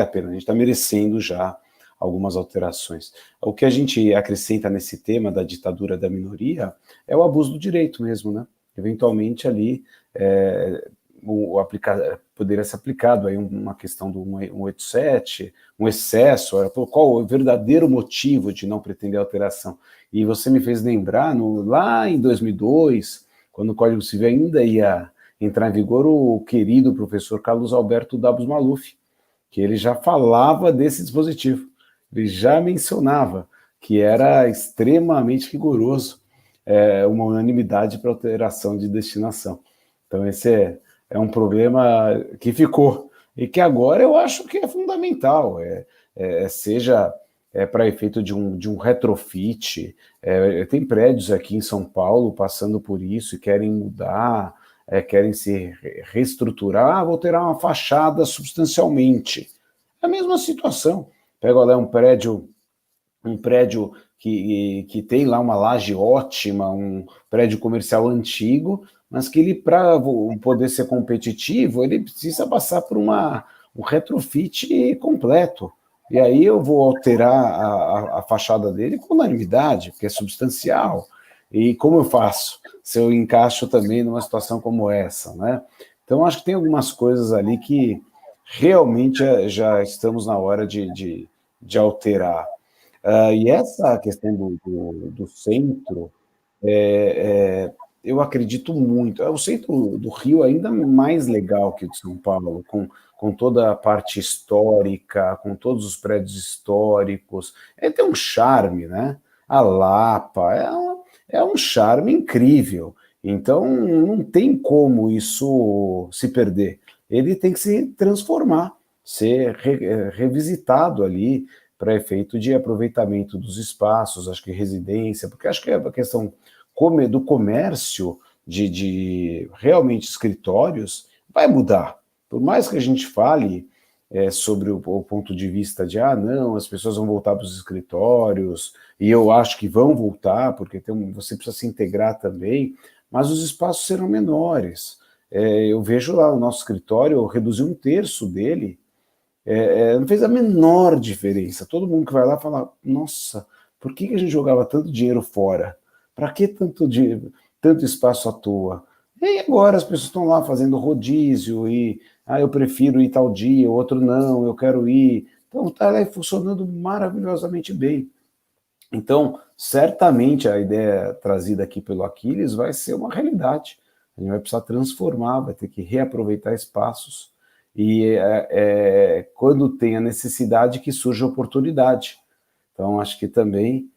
a pena, a gente está merecendo já algumas alterações. O que a gente acrescenta nesse tema da ditadura da minoria é o abuso do direito mesmo, né? Eventualmente ali poderia ser aplicado aí uma questão do 187, um excesso, qual o verdadeiro motivo de não pretender alteração. E você me fez lembrar, lá em 2002, quando o Código Civil ainda ia entrar em vigor, o querido professor Carlos Alberto Dabos Maluf, que ele já falava desse dispositivo, ele já mencionava que era extremamente rigoroso uma unanimidade para alteração de destinação. Então esse é um problema que ficou, e que agora eu acho que é fundamental, seja para efeito de um retrofit. Tem prédios aqui em São Paulo passando por isso e querem mudar, querem se reestruturar, vou alterar uma fachada substancialmente. É a mesma situação. Pega lá um prédio que tem lá uma laje ótima, um prédio comercial antigo, mas que ele, para poder ser competitivo, ele precisa passar por um retrofit completo. E aí eu vou alterar a fachada dele com unanimidade, porque é substancial. E como eu faço se eu encaixo também numa situação como essa, né? Então, acho que tem algumas coisas ali que realmente já estamos na hora de alterar. E essa questão do centro, eu acredito muito. O centro do Rio é ainda mais legal que o de São Paulo, com toda a parte histórica, com todos os prédios históricos. Tem um charme, né? A Lapa é um charme incrível. Então, não tem como isso se perder. Ele tem que se transformar, ser revisitado ali para efeito de aproveitamento dos espaços, acho que residência, porque acho que a questão do comércio de realmente escritórios vai mudar. Por mais que a gente fale sobre o ponto de vista de, não, as pessoas vão voltar para os escritórios, e eu acho que vão voltar, porque você precisa se integrar também, mas os espaços serão menores. Eu vejo lá o nosso escritório, eu reduzi 1/3 dele, não fez a menor diferença. Todo mundo que vai lá fala, nossa, por que a gente jogava tanto dinheiro fora? Para que tanto espaço à toa? E agora as pessoas estão lá fazendo rodízio e eu prefiro ir tal dia, o outro não, eu quero ir. Então está lá funcionando maravilhosamente bem. Então, certamente a ideia trazida aqui pelo Aquiles vai ser uma realidade. A gente vai precisar transformar, vai ter que reaproveitar espaços, e quando tem a necessidade que surge a oportunidade. Então, acho que também,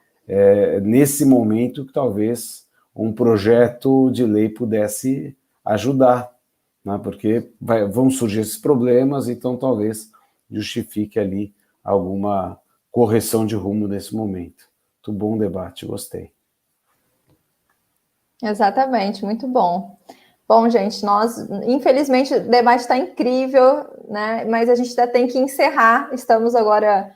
nesse momento, que talvez um projeto de lei pudesse ajudar, né? Porque vão surgir esses problemas, então talvez justifique ali alguma correção de rumo nesse momento. Muito bom debate, gostei. Exatamente, muito bom. Bom, gente, infelizmente, o debate está incrível, né? Mas a gente ainda tem que encerrar. Estamos agora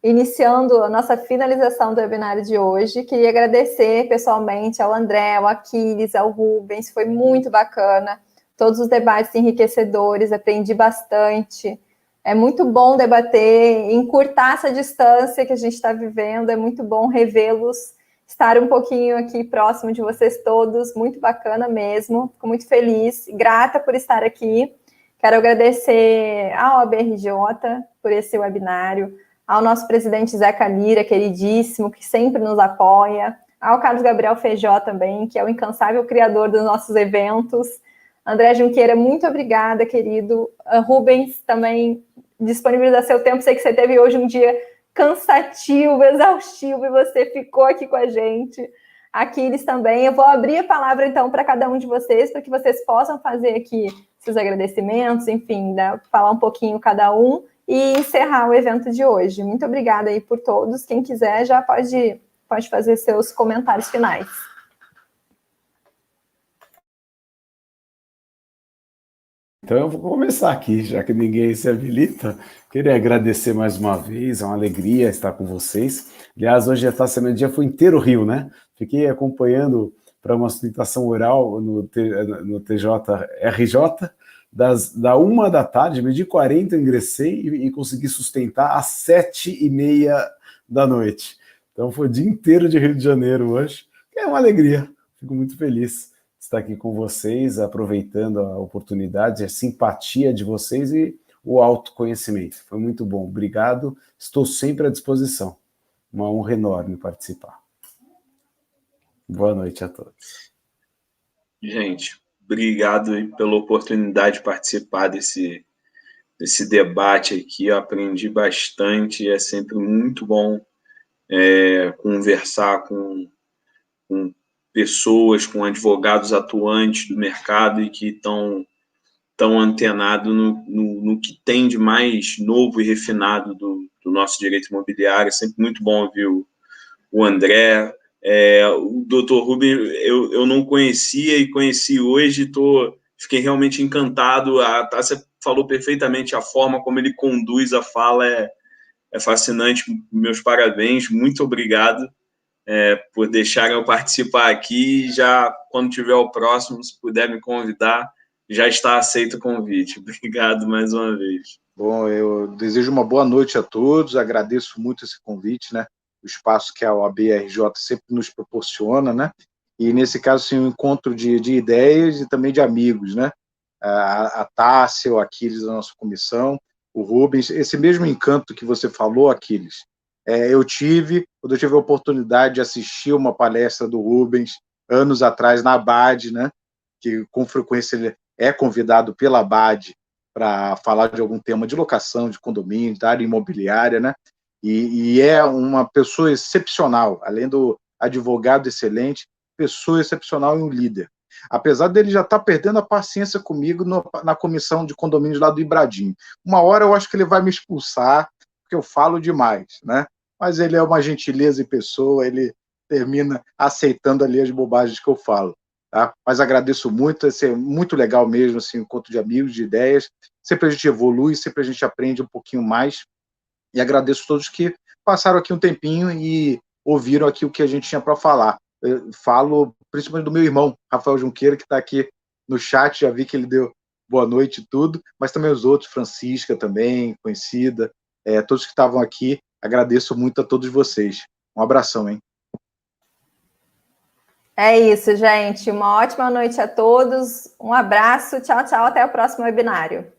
iniciando a nossa finalização do webinário de hoje. Queria agradecer pessoalmente ao André, ao Aquiles, ao Rubens, foi muito bacana. Todos os debates enriquecedores, aprendi bastante. É muito bom debater, encurtar essa distância que a gente está vivendo, é muito bom revê-los, estar um pouquinho aqui próximo de vocês todos, muito bacana mesmo, fico muito feliz, grata por estar aqui. Quero agradecer ao ABRJ por esse webinário, ao nosso presidente Zeca Lira, queridíssimo, que sempre nos apoia, ao Carlos Gabriel Feijó também, que é o incansável criador dos nossos eventos. André Junqueira, muito obrigada, querido. Rubens, também disponibilizar seu tempo, sei que você teve hoje um dia cansativo, exaustivo, e você ficou aqui com a gente. Aquiles também. Eu vou abrir a palavra, então, para cada um de vocês, para que vocês possam fazer aqui seus agradecimentos, enfim, né, falar um pouquinho cada um, e encerrar o evento de hoje. Muito obrigada aí por todos. Quem quiser já pode fazer seus comentários finais. Então eu vou começar aqui, já que ninguém se habilita. Queria agradecer mais uma vez, é uma alegria estar com vocês. Aliás, hoje a Taça Meio-Dia foi inteiro Rio, né? Fiquei acompanhando para uma sustentação oral no TJRJ, da 1 da tarde, meio-dia 40 eu ingressei e consegui sustentar às 7h30 da noite. Então foi o dia inteiro de Rio de Janeiro hoje. É uma alegria, fico muito feliz de estar aqui com vocês, aproveitando a oportunidade, a simpatia de vocês e o autoconhecimento. Foi muito bom, obrigado, estou sempre à disposição. Uma honra enorme participar. Boa noite a todos. Gente, obrigado pela oportunidade de participar desse debate aqui. Eu aprendi bastante, é sempre muito bom conversar com pessoas, com advogados atuantes do mercado e que estão antenados no que tem de mais novo e refinado do nosso direito imobiliário. É sempre muito bom ouvir o André. O Dr. Rubem eu não conhecia e conheci hoje, fiquei realmente encantado. A Tássia falou perfeitamente, a forma como ele conduz a fala é fascinante. Meus parabéns, muito obrigado por deixarem eu participar aqui. Já quando tiver o próximo, se puder me convidar, já está aceito o convite. Obrigado mais uma vez. Bom, eu desejo uma boa noite a todos, agradeço muito esse convite, né? O espaço que a OAB-RJ sempre nos proporciona, né? E, nesse caso, sim, um encontro de ideias e também de amigos, né? A Tássia, o Aquiles da nossa comissão, o Rubens, esse mesmo encanto que você falou, Aquiles, quando eu tive a oportunidade de assistir uma palestra do Rubens, anos atrás, na ABAD, né? Que, com frequência, ele é convidado pela ABAD para falar de algum tema de locação, de condomínio, da área imobiliária, né? E é uma pessoa excepcional, além do advogado excelente, pessoa excepcional e um líder. Apesar dele já estar perdendo a paciência comigo na comissão de condomínios lá do Ibradim. Uma hora eu acho que ele vai me expulsar, porque eu falo demais, né? Mas ele é uma gentileza em pessoa, ele termina aceitando ali as bobagens que eu falo. Tá? Mas agradeço muito, é muito legal mesmo, assim, um encontro de amigos, de ideias. Sempre a gente evolui, sempre a gente aprende um pouquinho mais. E agradeço a todos que passaram aqui um tempinho e ouviram aqui o que a gente tinha para falar. Eu falo principalmente do meu irmão, Rafael Junqueira, que está aqui no chat, já vi que ele deu boa noite e tudo, mas também os outros, Francisca também, conhecida, todos que estavam aqui, agradeço muito a todos vocês. Um abração, hein? É isso, gente. Uma ótima noite a todos. Um abraço. Tchau, tchau. Até o próximo webinário.